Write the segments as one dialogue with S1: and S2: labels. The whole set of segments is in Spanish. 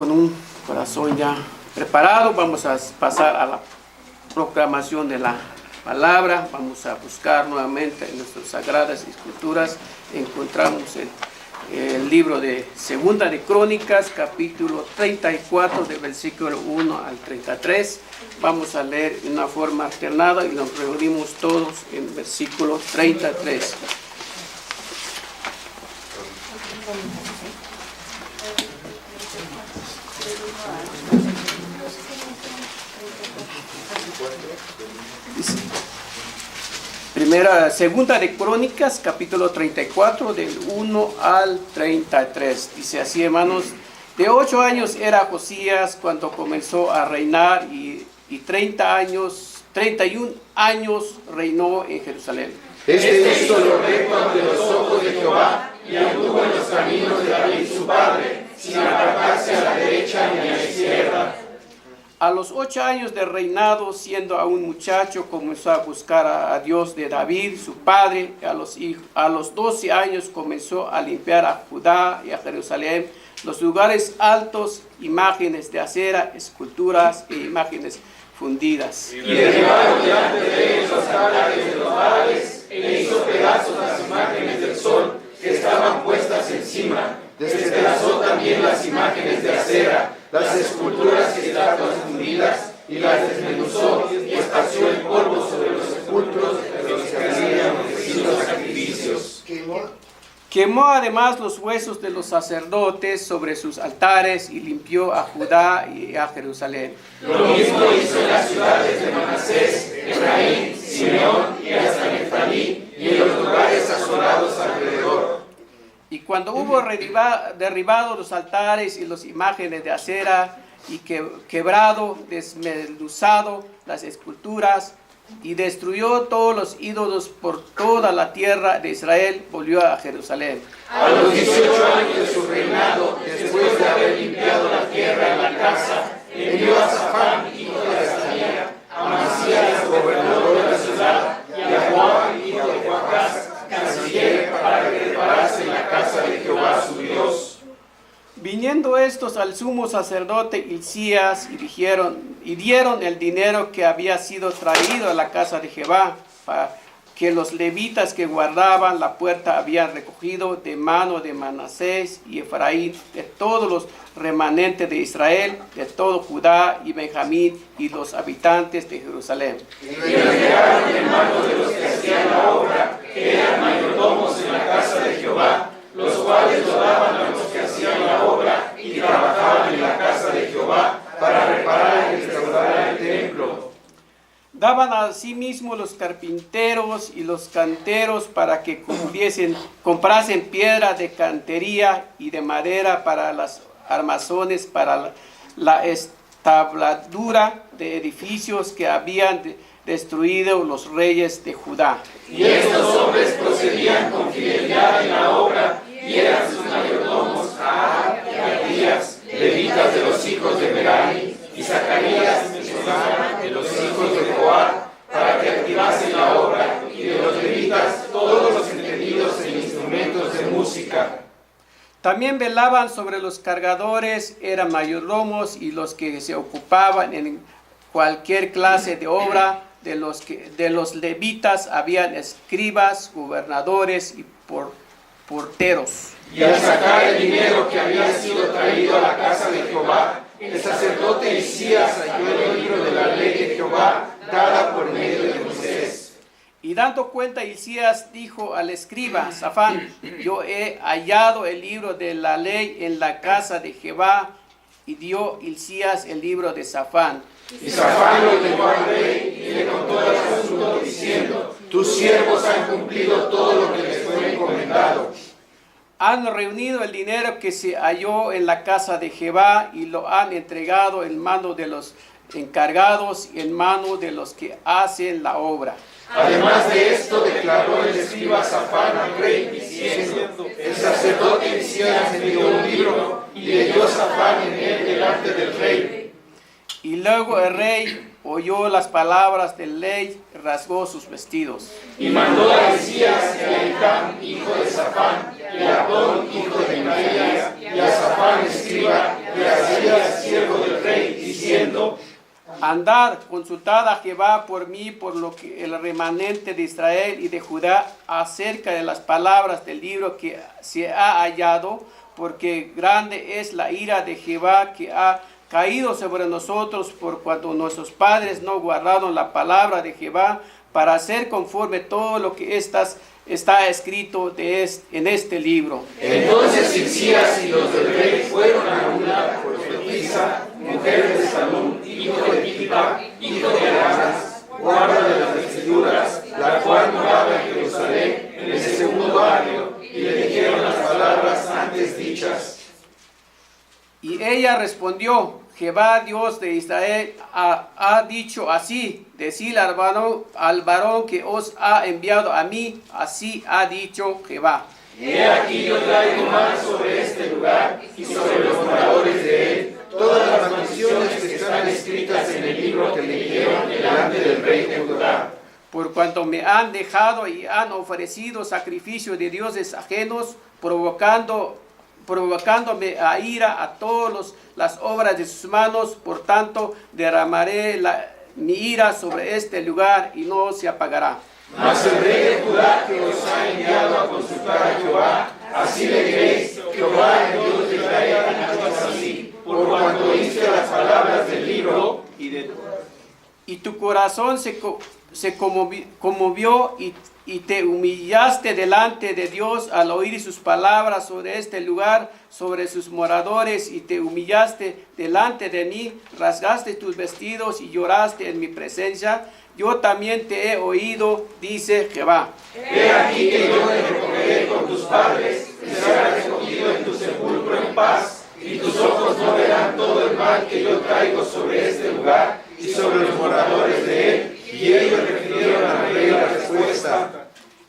S1: Con un corazón ya preparado, vamos a pasar a la proclamación de la palabra. Vamos a buscar nuevamente en nuestras sagradas escrituras. Encontramos el libro de Segunda de Crónicas, capítulo 34, del versículo 1 al 33. Vamos a leer en una forma alternada y nos reunimos todos en versículo 33. Segunda de Crónicas, capítulo 34, del 1 al 33. Dice así, hermanos: de 8 años era Josías cuando comenzó a reinar y 31 años reinó en Jerusalén.
S2: Este hizo lo recto ante los ojos de Jehová y anduvo en los caminos de David su padre, sin apartarse a la derecha ni a la izquierda.
S1: A los 8 años de reinado, siendo aún muchacho, comenzó a buscar a Dios de David, su padre. A los 12 años comenzó a limpiar a Judá y a Jerusalén, los lugares altos, imágenes de acera, esculturas e imágenes fundidas.
S2: Y derribaron delante de ellos los altares de los Baales, e hizo pedazos las imágenes del sol que estaban puestas encima. Despedazó también las imágenes de acera, las esculturas y estatuas fundidas, y las desmenuzó y esparció el polvo sobre los sepulcros de los que habían ofrecido sacrificios.
S1: Quemó además los huesos de los sacerdotes sobre sus altares y limpió a Judá y a Jerusalén.
S2: Lo mismo hizo en las ciudades de Manasés, Efraín, Simeón y hasta Neftalí, y en los lugares asolados alrededor.
S1: Y cuando hubo derribado los altares y las imágenes de acera, y quebrado, desmenuzado las esculturas, y destruyó todos los ídolos por toda la tierra de Israel, volvió a Jerusalén.
S2: A los 18 años de su reinado, después de haber limpiado la tierra y la casa, envió a Safán, hijo de Azalía, a Amasías, gobernador de la ciudad, y a Joab, hijo de Joacás, canciller, para que reparase la casa de Jehová su Dios.
S1: Viniendo estos al sumo sacerdote Hilcías, y dieron el dinero que había sido traído a la casa de Jehová, para que los levitas que guardaban la puerta habían recogido de mano de Manasés y Efraín, de todos los remanentes de Israel, de todo Judá y Benjamín, y los habitantes de Jerusalén.
S2: Y entregaron en manos de los que hacían la obra, que eran mayordomos en la casa de Jehová, los cuales lo daban a los que hacían la obra y trabajaban en la casa de Jehová para reparar y restaurar el templo.
S1: Daban a sí mismos los carpinteros y los canteros para que comprasen piedra de cantería y de madera para las armazones, para la establadura de edificios que habían destruido los reyes de Judá.
S2: Y estos hombres procedían con fidelidad en la obra, y eran sus mayordomos Ahab y Abdías, levitas de los hijos de Merari, y Zacarías de los hijos de Joab, para que activasen la obra, y de los levitas todos los entendidos en instrumentos de música.
S1: También velaban sobre los cargadores, eran mayordomos, y los que se ocupaban en cualquier clase de obra. De los levitas habían escribas, gobernadores y porteros.
S2: Y al sacar el dinero que había sido traído a la casa de Jehová, el sacerdote Hilcías halló el libro de la ley de Jehová, dada por medio de Moisés.
S1: Y dando cuenta, Hilcías dijo al escriba Safán: yo he hallado el libro de la ley en la casa de Jehová. Y dio Hilcías el libro de Safán.
S2: Y Safán lo entregó al rey y le contó el asunto diciendo: tus siervos han cumplido todo lo que les fue encomendado.
S1: Han reunido el dinero que se halló en la casa de Jehová y lo han entregado en mano de los encargados y en mano de los que hacen la obra.
S2: Además de esto, declaró el escriba Safán al rey diciendo: el sacerdote Hilcías me dio un libro, y leyó Safán en él delante del rey.
S1: Y luego el rey oyó las palabras de ley, rasgó sus vestidos.
S2: Y mandó a Hilcías y a Hicam, hijo de Safán, y a Adón, hijo de Benaías, y a Safán, escriba, y a Asías, siervo del rey, diciendo:
S1: Andad, consultad a Jehová por mí, por lo que el remanente de Israel y de Judá, acerca de las palabras del libro que se ha hallado, porque grande es la ira de Jehová que ha caído sobre nosotros, por cuanto nuestros padres no guardaron la palabra de Jehová, para hacer conforme todo lo que está escrito en este libro.
S2: Entonces Hilcías y los del rey fueron a una profetisa, mujer de Salum, hijo de Tipa, hijo de Aras, guarda de las vestiduras, la cual moraba en Jerusalén, en el segundo año, y le dijeron las palabras antes dichas.
S1: Y ella respondió: Jehová Dios de Israel ha dicho así: decid al varón que os ha enviado a mí, así ha dicho Jehová.
S2: He aquí yo traigo mal sobre este lugar y sobre los moradores de él todas las maldiciones que están escritas en el libro que leyeron delante del rey de Judá.
S1: Por cuanto me han dejado y han ofrecido sacrificio de dioses ajenos, provocándome a ira a todas las obras de sus manos, por tanto derramaré mi ira sobre este lugar y no se apagará.
S2: Mas el rey de Judá que os ha enviado a consultar a Jehová, así le diréis: Jehová, el Dios de Israel, ha dicho así, por cuanto oíste las palabras del libro
S1: y tu corazón se conmovió y te humillaste delante de Dios al oír sus palabras sobre este lugar, sobre sus moradores, y te humillaste delante de mí, rasgaste tus vestidos y lloraste en mi presencia. Yo también te he oído, dice Jehová.
S2: He aquí que yo te recogeré con tus padres, y serás recogido en tu sepulcro en paz, y tus ojos no verán todo el mal que yo traigo sobre este lugar y sobre los moradores de él. Y ellos refirieron al rey la respuesta.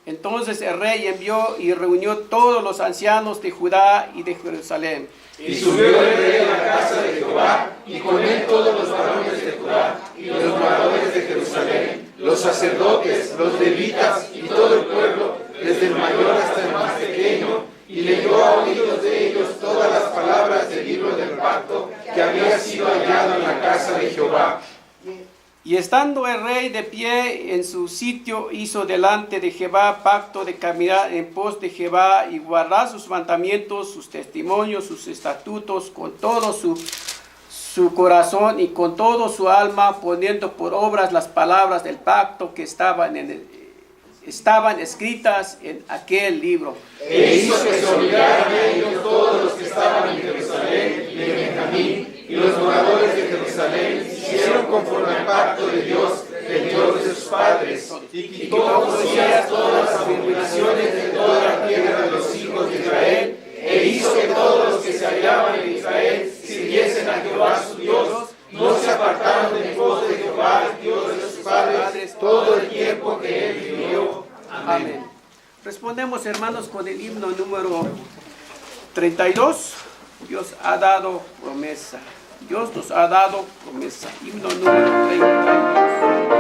S1: Entonces el rey envió y reunió todos los ancianos de Judá y de Jerusalén.
S2: Y subió el rey a la casa de Jehová, y con él todos los varones de Judá y los moradores de Jerusalén, los sacerdotes, los levitas y todo el pueblo, desde el mayor hasta el más pequeño, y leyó a oídos de ellos todas las palabras del libro del pacto que había sido hallado en la casa de Jehová.
S1: Y estando el rey de pie en su sitio, hizo delante de Jehová pacto de caminar en pos de Jehová y guardar sus mandamientos, sus testimonios, sus estatutos, con todo su corazón y con todo su alma, poniendo por obras las palabras del pacto que estaban escritas en aquel libro.
S2: E hizo que se olvidaran de ellos todos los que estaban en Jerusalén y en Benjamín, y los moradores de Jerusalén hicieron conforme al pacto de Dios, el Dios de sus padres, y quitó Josías todas las abominaciones de toda la tierra de los hijos de Israel, e hizo que todos los que se hallaban en Israel sirviesen a Jehová su Dios, no se apartaron del pos de Jehová, el Dios de sus padres, todo el tiempo que él vivió.
S1: Amén. Respondemos, hermanos, con el himno número 32. Dios ha dado promesa. Dios nos ha dado promesa. Himno número 32.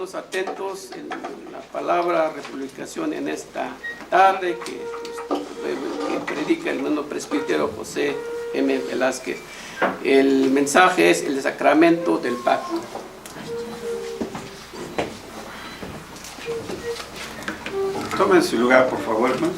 S1: todos atentos en la palabra republicación en esta tarde que predica el hermano presbítero José M. Velázquez. El mensaje es el sacramento del pacto.
S3: Tomen su lugar, por favor, hermanos.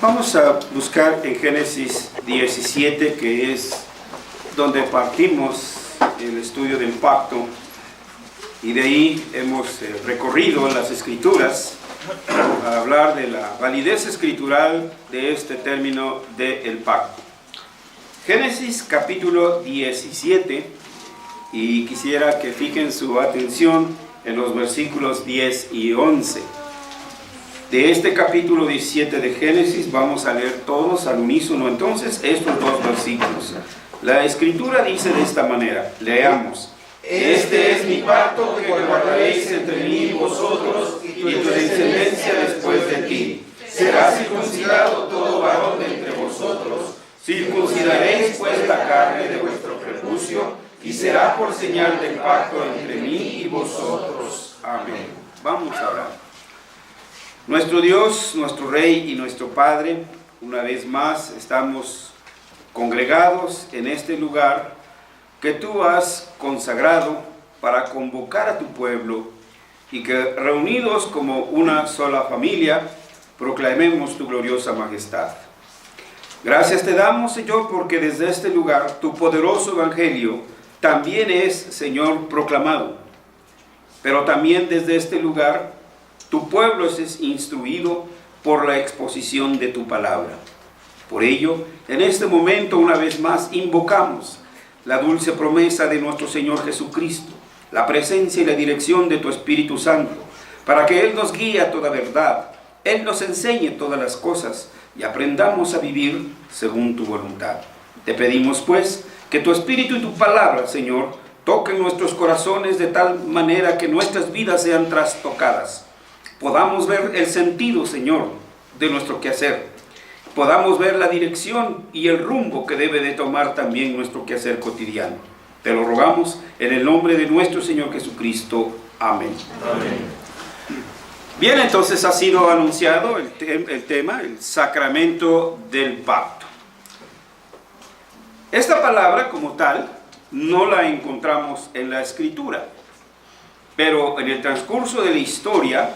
S3: Vamos a buscar en Génesis 17, que es donde partimos el estudio del pacto, y de ahí hemos recorrido las escrituras a hablar de la validez escritural de este término del pacto. Génesis capítulo 17, y quisiera que fijen su atención en los versículos 10 y 11. De este capítulo 17 de Génesis vamos a leer todos al unísono entonces estos dos versículos. La escritura dice de esta manera, leamos:
S2: Este es mi pacto que guardaréis entre mí y vosotros y tu descendencia después de ti. Será circuncidado todo varón de entre vosotros. Circuncidaréis pues la carne de vuestro prepucio, y será por señal del pacto entre mí y vosotros.
S3: Amén. Vamos a orar. Nuestro Dios, nuestro Rey y nuestro Padre, una vez más estamos congregados en este lugar que tú has consagrado para convocar a tu pueblo y que reunidos como una sola familia proclamemos tu gloriosa majestad. Gracias te damos, Señor, porque desde este lugar tu poderoso evangelio también es, Señor, proclamado. Pero también desde este lugar tu pueblo es instruido por la exposición de tu palabra. Por ello, en este momento una vez más invocamos la dulce promesa de nuestro Señor Jesucristo, la presencia y la dirección de tu Espíritu Santo, para que Él nos guíe a toda verdad, Él nos enseñe todas las cosas y aprendamos a vivir según tu voluntad. Te pedimos pues que tu Espíritu y tu palabra, Señor, toquen nuestros corazones de tal manera que nuestras vidas sean trastocadas. Podamos ver el sentido, Señor, de nuestro quehacer. Podamos ver la dirección y el rumbo que debe de tomar también nuestro quehacer cotidiano. Te lo rogamos en el nombre de nuestro Señor Jesucristo. Amén.
S2: Amén.
S3: Bien, entonces ha sido anunciado el tema, el sacramento del pacto. Esta palabra como tal no la encontramos en la Escritura, pero en el transcurso de la historia,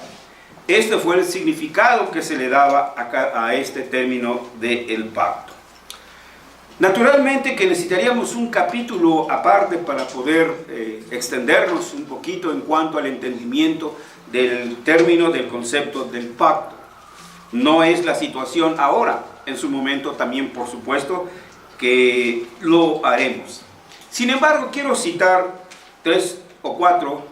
S3: este fue el significado que se le daba a este término del pacto. Naturalmente que necesitaríamos un capítulo aparte para poder extendernos un poquito en cuanto al entendimiento del término, del concepto del pacto. No es la situación ahora, en su momento también por supuesto que lo haremos. Sin embargo, quiero citar 3 o 4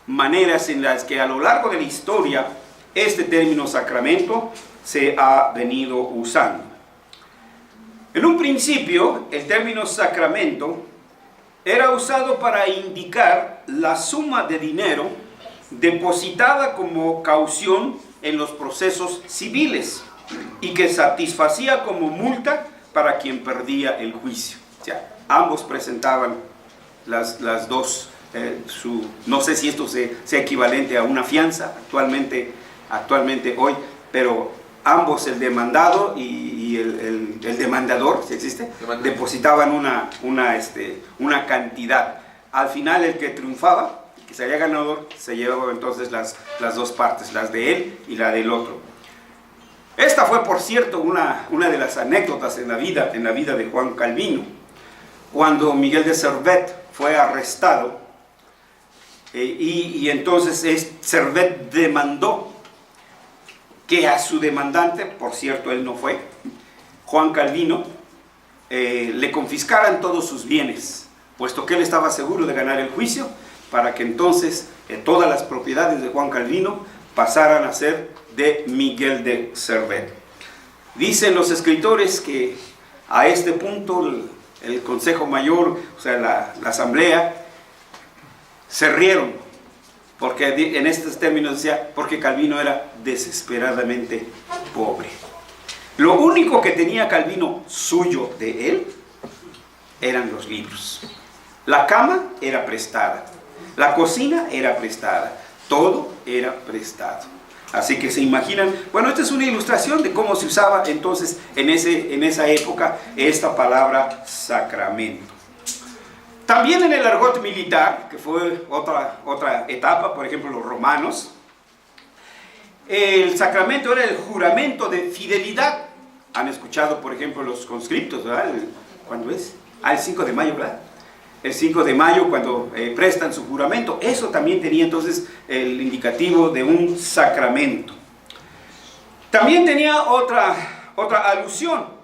S3: maneras en las que a lo largo de la historia este término sacramento se ha venido usando. En un principio, el término sacramento era usado para indicar la suma de dinero depositada como caución en los procesos civiles y que satisfacía como multa para quien perdía el juicio. O sea, ambos presentaban las dos. No sé si esto sea equivalente a una fianza actualmente hoy, pero ambos, el demandado y el demandador, si existe, depositaban una cantidad. Al final el que triunfaba, el que salía ganador, se llevaba entonces las dos partes, las de él y la del otro. Esta fue, por cierto, una de las anécdotas en la vida de Juan Calvino. Cuando Miguel de Servet fue arrestado, y entonces Servet demandó que a su demandante, por cierto él no fue, Juan Calvino, le confiscaran todos sus bienes, puesto que él estaba seguro de ganar el juicio, para que entonces todas las propiedades de Juan Calvino pasaran a ser de Miguel de Servet. Dicen los escritores que a este punto el Consejo Mayor, o sea la asamblea, se rieron, porque en estos términos decía, porque Calvino era desesperadamente pobre. Lo único que tenía Calvino suyo de él eran los libros. La cama era prestada, la cocina era prestada, todo era prestado. Así que se imaginan, bueno, esta es una ilustración de cómo se usaba entonces en esa época esta palabra sacramento. También en el argot militar, que fue otra etapa, por ejemplo los romanos, el sacramento era el juramento de fidelidad. Han escuchado, por ejemplo, los conscriptos, ¿verdad? ¿Cuándo es? El 5 de mayo, ¿verdad? El 5 de mayo cuando prestan su juramento. Eso también tenía entonces el indicativo de un sacramento. También tenía otra alusión.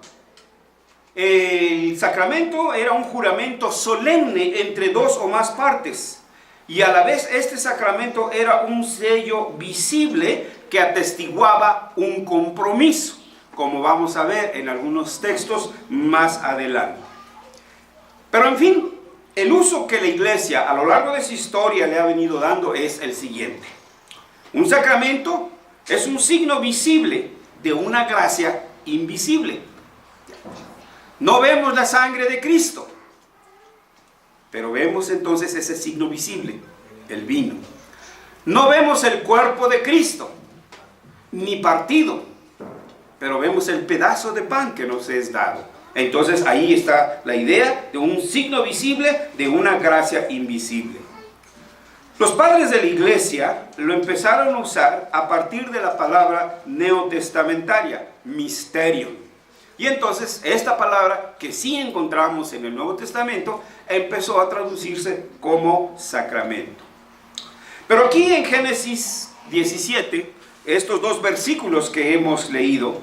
S3: El sacramento era un juramento solemne entre dos o más partes. Y a la vez este sacramento era un sello visible que atestiguaba un compromiso, como vamos a ver en algunos textos más adelante. Pero en fin, el uso que la iglesia a lo largo de su historia le ha venido dando es el siguiente. Un sacramento es un signo visible de una gracia invisible. No vemos la sangre de Cristo, pero vemos entonces ese signo visible, el vino. No vemos el cuerpo de Cristo, ni partido, pero vemos el pedazo de pan que nos es dado. Entonces ahí está la idea de un signo visible de una gracia invisible. Los padres de la iglesia lo empezaron a usar a partir de la palabra neotestamentaria, misterio. Y entonces esta palabra que sí encontramos en el Nuevo Testamento empezó a traducirse como sacramento. Pero aquí en Génesis 17, estos dos versículos que hemos leído,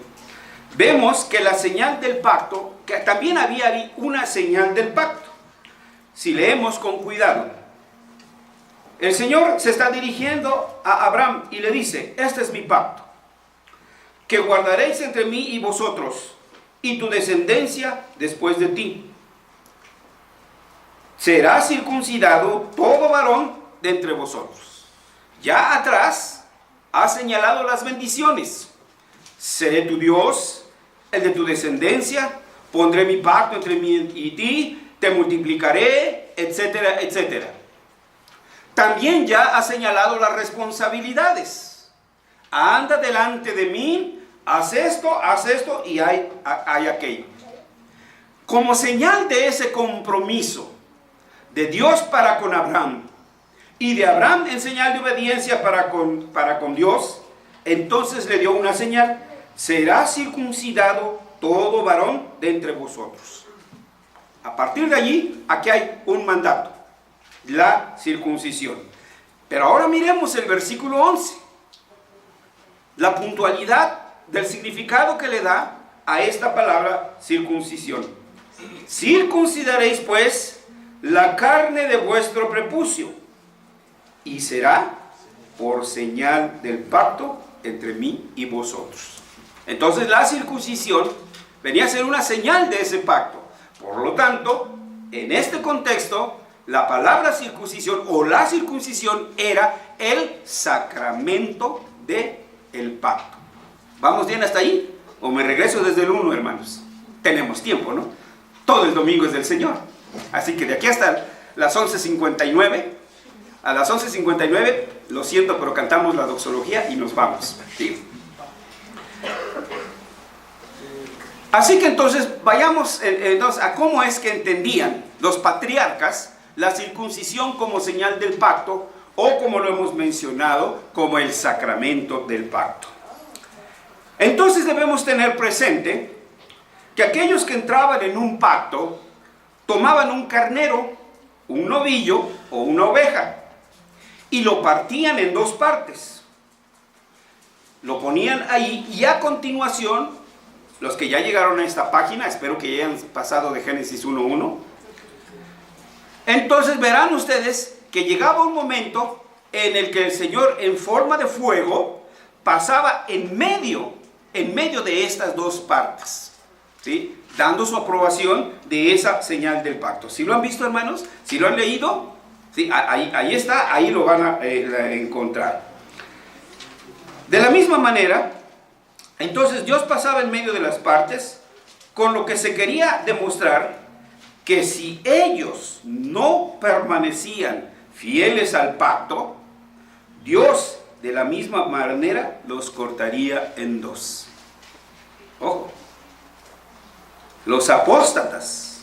S3: vemos que la señal del pacto, que también había una señal del pacto. Si leemos con cuidado, el Señor se está dirigiendo a Abraham y le dice, este es mi pacto, que guardaréis entre mí y vosotros, y tu descendencia después de ti. Será circuncidado todo varón de entre vosotros. Ya atrás ha señalado las bendiciones. Seré tu Dios, el de tu descendencia, pondré mi pacto entre mí y ti, te multiplicaré, etcétera, etcétera. También ya ha señalado las responsabilidades. Anda delante de mí, haz esto y hay aquello. Como señal de ese compromiso de Dios para con Abraham y de Abraham en señal de obediencia para con Dios, entonces le dio una señal: será circuncidado todo varón de entre vosotros. A partir de allí, aquí hay un mandato, la circuncisión. Pero ahora miremos el versículo 11, la puntualidad del significado que le da a esta palabra circuncisión. Circuncidaréis pues la carne de vuestro prepucio, y será por señal del pacto entre mí y vosotros. Entonces la circuncisión venía a ser una señal de ese pacto. Por lo tanto, en este contexto, la palabra circuncisión o la circuncisión era el sacramento del pacto. ¿Vamos bien hasta ahí? ¿O me regreso desde el 1, hermanos? Tenemos tiempo, ¿no? Todo el domingo es del Señor. Así que de aquí hasta las 11:59, a las 11:59, lo siento, pero cantamos la doxología y nos vamos, ¿sí? Así que entonces vayamos a cómo es que entendían los patriarcas la circuncisión como señal del pacto, o como lo hemos mencionado, como el sacramento del pacto. Entonces debemos tener presente que aquellos que entraban en un pacto tomaban un carnero, un novillo o una oveja y lo partían en dos partes. Lo ponían ahí y a continuación, los que ya llegaron a esta página, espero que ya hayan pasado de Génesis 1:1, entonces verán ustedes que llegaba un momento en el que el Señor en forma de fuego pasaba en medio de estas dos partes, ¿sí? Dando su aprobación de esa señal del pacto. ¿Sí lo han visto, hermanos? ¿Sí lo han leído? Sí, ahí está, ahí lo van a encontrar. De la misma manera, entonces Dios pasaba en medio de las partes, con lo que se quería demostrar que si ellos no permanecían fieles al pacto, Dios de la misma manera los cortaría en dos. Ojo, los apóstatas,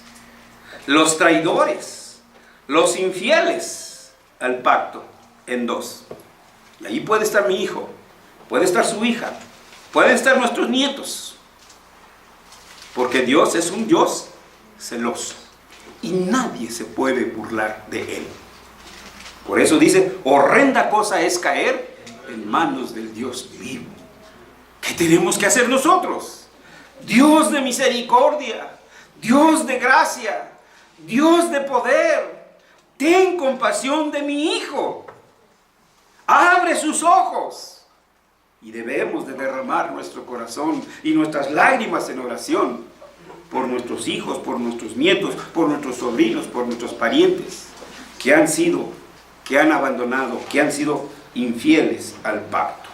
S3: los traidores, los infieles al pacto en dos. Y ahí puede estar mi hijo, puede estar su hija, pueden estar nuestros nietos, porque Dios es un Dios celoso y nadie se puede burlar de Él. Por eso dice, horrenda cosa es caer en manos del Dios vivo. ¿Qué tenemos que hacer nosotros? Dios de misericordia, Dios de gracia, Dios de poder, ten compasión de mi hijo, abre sus ojos. Y debemos de derramar nuestro corazón y nuestras lágrimas en oración por nuestros hijos, por nuestros nietos, por nuestros sobrinos, por nuestros parientes que han abandonado, que han sido infieles al pacto.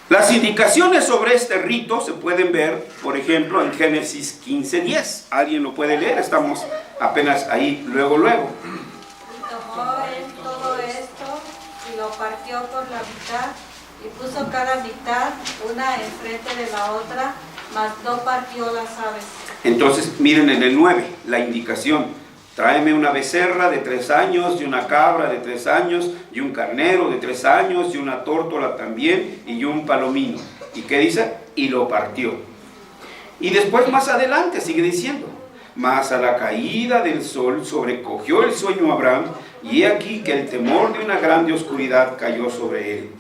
S3: Las indicaciones sobre este rito se pueden ver, por ejemplo, en Génesis 15:10. ¿Alguien lo puede leer? Estamos apenas ahí, luego.
S4: Y tomó él todo esto y lo partió por la mitad y puso cada mitad una enfrente de la otra, mas no partió las aves.
S3: Entonces, miren en el 9, la indicación. Tráeme una becerra de 3 años, y una cabra de 3 años, y un carnero de 3 años, y una tórtola también, y un palomino. ¿Y qué dice? Y lo partió. Y después más adelante sigue diciendo, mas a la caída del sol sobrecogió el sueño a Abraham, y he aquí que el temor de una grande oscuridad cayó sobre él.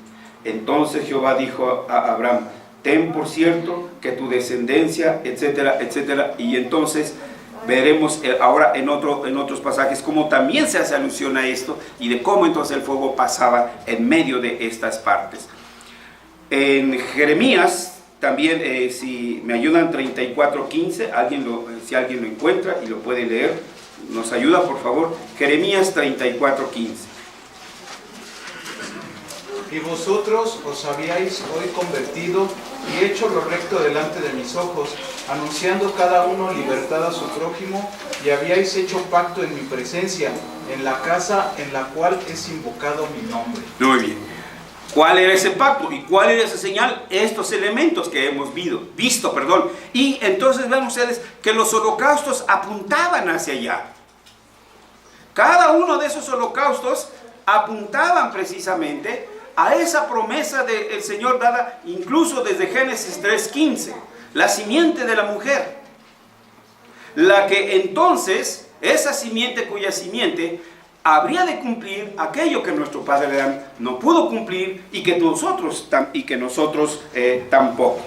S3: Entonces Jehová dijo a Abraham, ten por cierto que tu descendencia, etcétera, etcétera. Y entonces veremos ahora en otros pasajes cómo también se hace alusión a esto y de cómo entonces el fuego pasaba en medio de estas partes. En Jeremías también, si me ayudan, 34:15, si alguien lo encuentra y lo puede leer, nos ayuda por favor. Jeremías 34:15.
S5: Y vosotros os habíais hoy convertido y hecho lo recto delante de mis ojos, anunciando cada uno libertad a su prójimo, y habíais hecho pacto en mi presencia, en la casa en la cual es invocado mi nombre.
S3: Muy bien. ¿Cuál era ese pacto? ¿Y cuál era esa señal? Estos elementos que hemos visto. Y entonces ven ustedes que los holocaustos apuntaban hacia allá. Cada uno de esos holocaustos apuntaban precisamente a esa promesa del Señor dada incluso desde Génesis 3:15, la simiente de la mujer, la que entonces, esa simiente cuya simiente habría de cumplir aquello que nuestro padre Adán no pudo cumplir y que nosotros tampoco.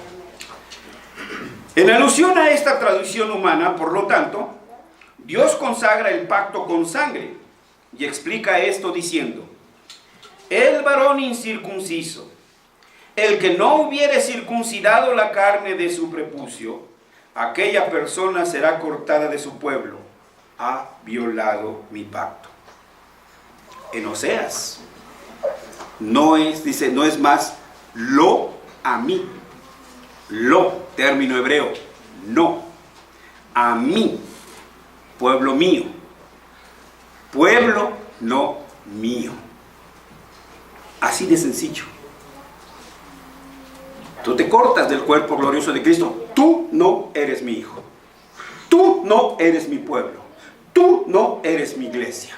S3: En alusión a esta tradición humana, por lo tanto, Dios consagra el pacto con sangre y explica esto diciendo, el varón incircunciso, el que no hubiere circuncidado la carne de su prepucio, aquella persona será cortada de su pueblo, ha violado mi pacto. En Oseas, no es más lo a mí, lo, término hebreo, no, a mí, pueblo mío, pueblo no mío. Así de sencillo. Tú te cortas del cuerpo glorioso de Cristo. Tú no eres mi hijo. Tú no eres mi pueblo. Tú no eres mi iglesia.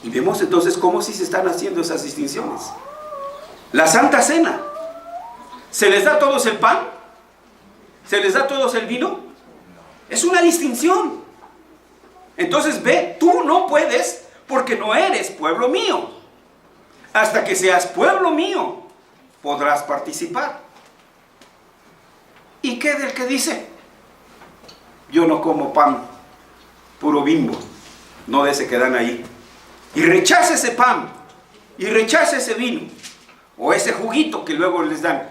S3: Y vemos entonces cómo sí se están haciendo esas distinciones. La Santa Cena. ¿Se les da a todos el pan? ¿Se les da a todos el vino? Es una distinción. Entonces ve, tú no puedes porque no eres pueblo mío. Hasta que seas pueblo mío, podrás participar. ¿Y qué del que dice? Yo no como pan, puro Bimbo, no de ese que dan ahí. Y rechaza ese pan, y rechaza ese vino, o ese juguito que luego les dan.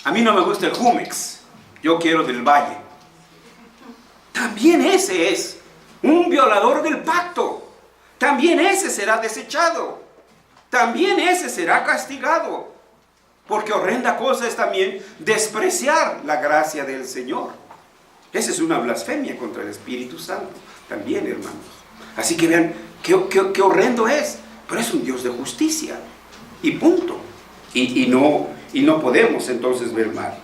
S3: A mí no me gusta el Jumex, yo quiero del Valle. También ese es un violador del pacto, también ese será desechado, también ese será castigado, porque horrenda cosa es también despreciar la gracia del Señor. Esa es una blasfemia contra el Espíritu Santo, también, hermanos. Así que vean qué horrendo es, pero es un Dios de justicia, y punto. Y no podemos entonces ver mal.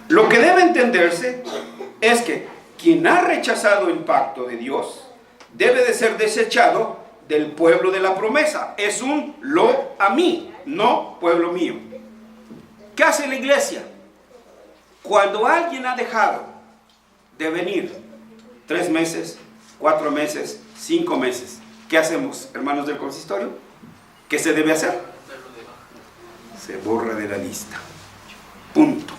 S3: Lo que debe entenderse es que quien ha rechazado el pacto de Dios debe de ser desechado del pueblo de la promesa. Es un lo a mí, no pueblo mío. ¿Qué hace la iglesia? Cuando alguien ha dejado de venir 3 meses, 4 meses, 5 meses, ¿qué hacemos, hermanos del consistorio? ¿Qué se debe hacer? Se borra de la lista. Punto.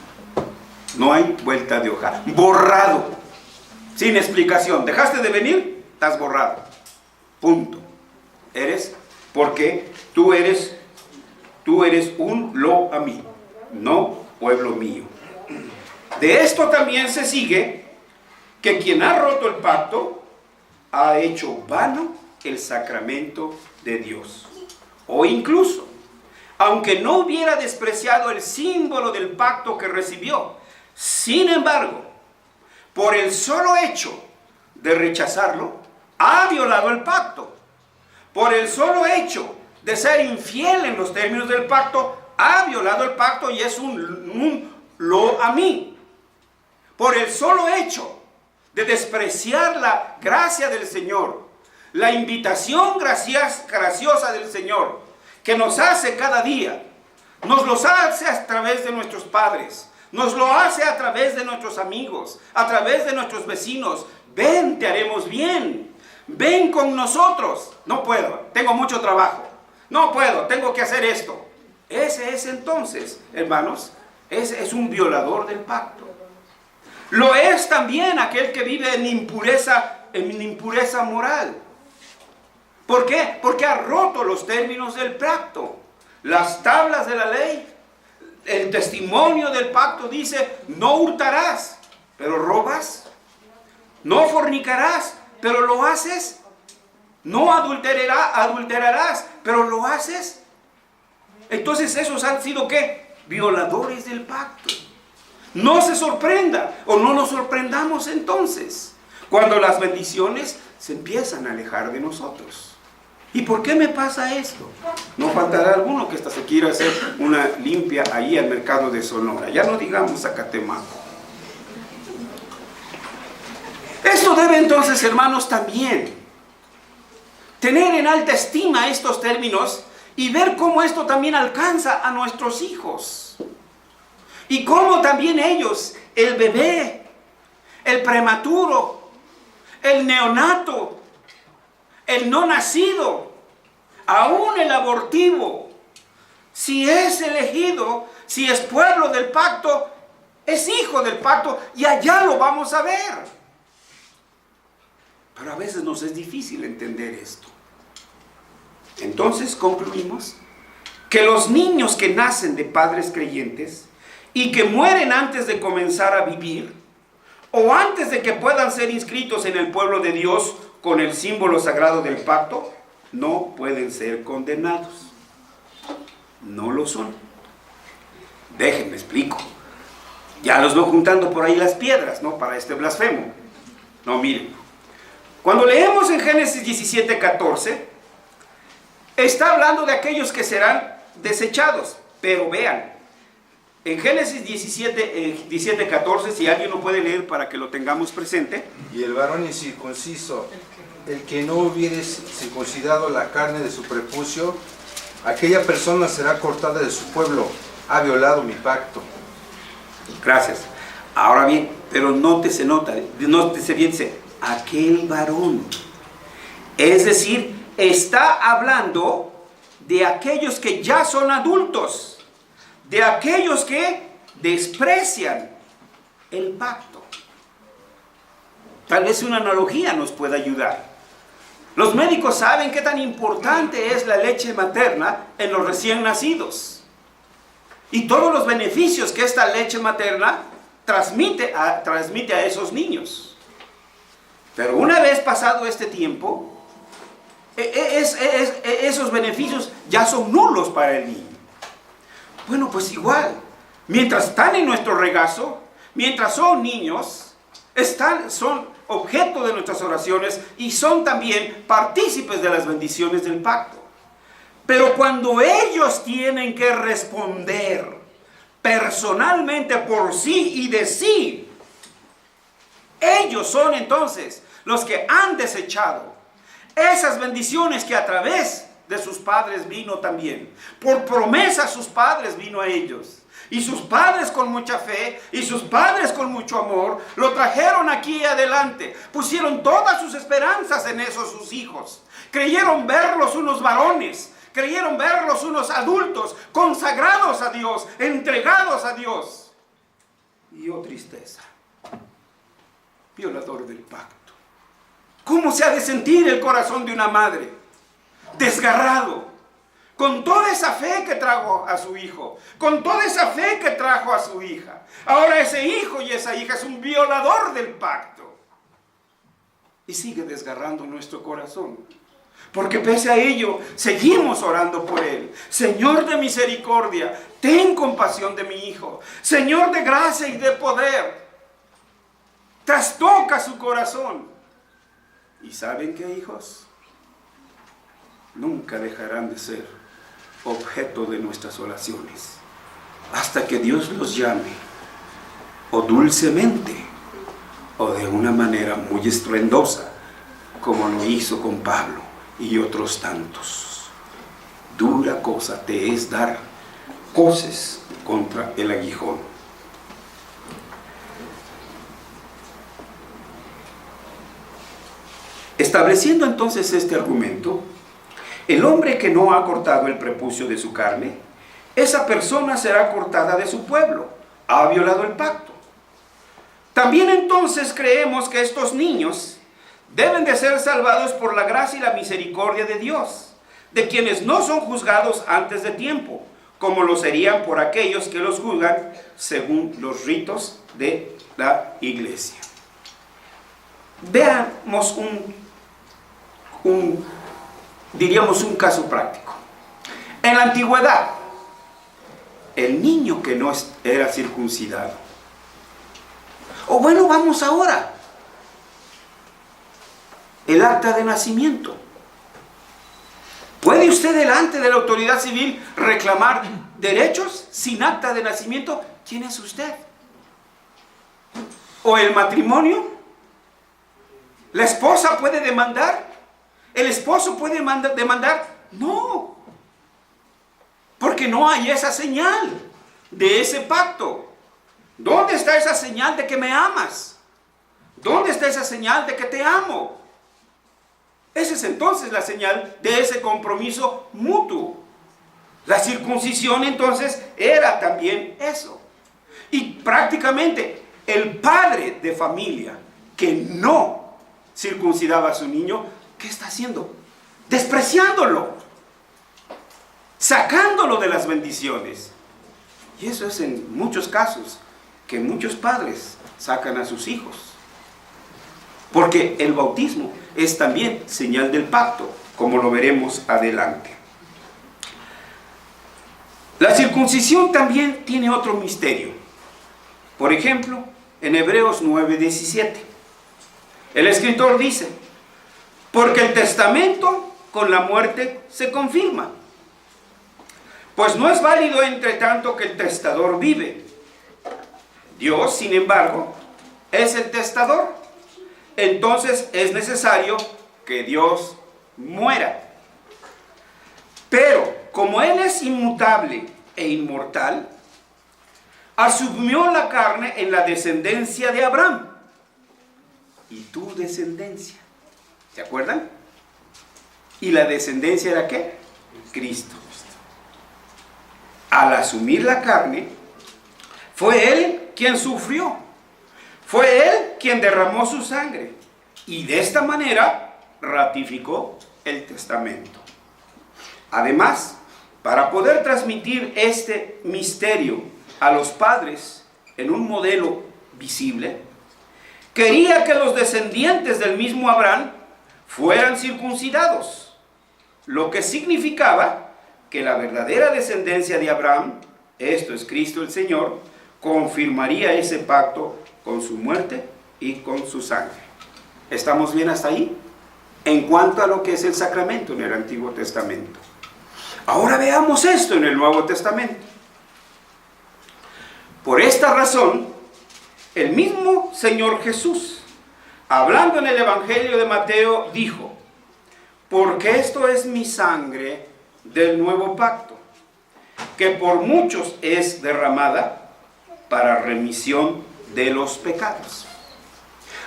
S3: No hay vuelta de hoja. Borrado. Sin explicación. ¿Dejaste de venir? Estás borrado. Punto. Porque tú eres un lo a mí, no pueblo mío. De esto también se sigue que quien ha roto el pacto ha hecho vano el sacramento de Dios. O incluso, aunque no hubiera despreciado el símbolo del pacto que recibió, sin embargo, por el solo hecho de rechazarlo, ha violado el pacto. Por el solo hecho de ser infiel en los términos del pacto, ha violado el pacto y es un lo a mí. Por el solo hecho de despreciar la gracia del Señor, la invitación graciosa del Señor, que nos hace cada día, nos los hace a través de nuestros padres, nos lo hace a través de nuestros amigos, a través de nuestros vecinos. Ven, te haremos bien. Ven con nosotros. No puedo, tengo mucho trabajo. No puedo, tengo que hacer esto. Ese es entonces, hermanos, ese es un violador del pacto. Lo es también aquel que vive en impureza moral. ¿Por qué? Porque ha roto los términos del pacto. Las tablas de la ley, el testimonio del pacto dice: no hurtarás, pero robas. No fornicarás, pero lo haces. No adulterarás, pero lo haces. Entonces esos han sido ¿qué? Violadores del pacto. No se sorprenda o no nos sorprendamos entonces cuando las bendiciones se empiezan a alejar de nosotros. ¿Y por qué me pasa esto? No faltará alguno que hasta se quiera hacer una limpia ahí al mercado de Sonora. Ya no digamos a Catemaco. Esto debe entonces, hermanos, también tener en alta estima estos términos y ver cómo esto también alcanza a nuestros hijos. Y cómo también ellos, el bebé, el prematuro, el neonato, el no nacido, aún el abortivo, si es elegido, si es pueblo del pacto, es hijo del pacto, y allá lo vamos a ver. Pero a veces nos es difícil entender esto. Entonces concluimos que los niños que nacen de padres creyentes y que mueren antes de comenzar a vivir, o antes de que puedan ser inscritos en el pueblo de Dios con el símbolo sagrado del pacto, no pueden ser condenados. No lo son. Déjenme explico. Ya los veo juntando por ahí las piedras, ¿no? Para este blasfemo. No, miren. Cuando leemos en Génesis 17:14, está hablando de aquellos que serán desechados. Pero vean, en Génesis 17:14, si alguien lo puede leer para que lo tengamos presente.
S6: Y el varón incircunciso, el que no hubiere circuncidado la carne de su prepucio, aquella persona será cortada de su pueblo, ha violado mi pacto.
S3: Gracias. Ahora bien, pero nótese bien, dice, aquel varón. Es decir, está hablando de aquellos que ya son adultos, de aquellos que desprecian el pacto. Tal vez una analogía nos pueda ayudar. Los médicos saben qué tan importante es la leche materna en los recién nacidos y todos los beneficios que esta leche materna transmite a esos niños. Pero una vez pasado este tiempo, esos beneficios ya son nulos para el niño. Bueno, pues igual, mientras están en nuestro regazo, mientras son niños, son objeto de nuestras oraciones y son también partícipes de las bendiciones del pacto. Pero cuando ellos tienen que responder personalmente por sí y de sí, ellos son entonces los que han desechado esas bendiciones que a través de sus padres vino también. Por promesa sus padres vino a ellos. Y sus padres con mucha fe y sus padres con mucho amor lo trajeron aquí adelante. Pusieron todas sus esperanzas en esos sus hijos. Creyeron verlos unos varones. Creyeron verlos unos adultos consagrados a Dios, entregados a Dios. Y oh tristeza, violador del pacto. ¿Cómo se ha de sentir el corazón de una madre? Desgarrado, con toda esa fe que trajo a su hijo, con toda esa fe que trajo a su hija. Ahora ese hijo y esa hija es un violador del pacto. Y sigue desgarrando nuestro corazón. Porque pese a ello, seguimos orando por él. Señor de misericordia, ten compasión de mi hijo. Señor de gracia y de poder, trastoca su corazón. ¿Y saben qué, hijos? Nunca dejarán de ser objeto de nuestras oraciones hasta que Dios los llame, o dulcemente, o de una manera muy estruendosa, como lo hizo con Pablo y otros tantos. Dura cosa te es dar coces contra el aguijón. Estableciendo entonces este argumento, el hombre que no ha cortado el prepucio de su carne, esa persona será cortada de su pueblo, ha violado el pacto. También entonces creemos que estos niños deben de ser salvados por la gracia y la misericordia de Dios, de quienes no son juzgados antes de tiempo, como lo serían por aquellos que los juzgan según los ritos de la iglesia. Veamos diríamos un caso práctico. En la antigüedad, el niño que no era circuncidado, o bueno, vamos ahora, el acta de nacimiento. ¿Puede usted delante de la autoridad civil reclamar derechos sin acta de nacimiento? ¿Quién es usted? ¿O el matrimonio? ¿La esposa puede demandar? ¿El esposo puede demandar? No, porque no hay esa señal de ese pacto. ¿Dónde está esa señal de que me amas? ¿Dónde está esa señal de que te amo? Esa es entonces la señal de ese compromiso mutuo. La circuncisión entonces era también eso. Y prácticamente el padre de familia que no circuncidaba a su niño, ¿qué está haciendo? Despreciándolo, sacándolo de las bendiciones. Y eso es en muchos casos que muchos padres sacan a sus hijos. Porque el bautismo es también señal del pacto, como lo veremos adelante. La circuncisión también tiene otro misterio. Por ejemplo, en Hebreos 9:17, el escritor dice: porque el testamento con la muerte se confirma, pues no es válido entre tanto que el testador vive. Dios, sin embargo, es el testador. Entonces es necesario que Dios muera. Pero como Él es inmutable e inmortal, asumió la carne en la descendencia de Abraham. ¿Y tu descendencia? ¿Se acuerdan? ¿Y la descendencia era qué? Cristo. Al asumir la carne, fue Él quien sufrió. Fue Él quien derramó su sangre. Y de esta manera ratificó el testamento. Además, para poder transmitir este misterio a los padres en un modelo visible, quería que los descendientes del mismo Abraham fueran circuncidados, lo que significaba que la verdadera descendencia de Abraham, esto es Cristo el Señor, confirmaría ese pacto con su muerte y con su sangre. ¿Estamos bien hasta ahí? En cuanto a lo que es el sacramento en el Antiguo Testamento. Ahora veamos esto en el Nuevo Testamento. Por esta razón, el mismo Señor Jesús, hablando en el Evangelio de Mateo, dijo: porque esto es mi sangre del nuevo pacto, que por muchos es derramada para remisión de los pecados.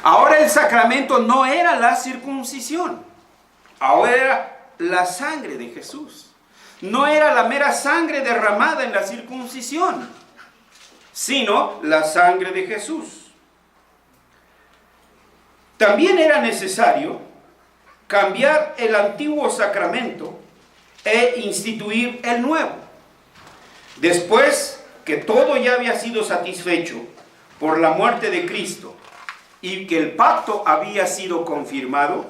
S3: Ahora el sacramento no era la circuncisión, ahora era la sangre de Jesús. No era la mera sangre derramada en la circuncisión, sino la sangre de Jesús. También era necesario cambiar el antiguo sacramento e instituir el nuevo. Después que todo ya había sido satisfecho por la muerte de Cristo y que el pacto había sido confirmado,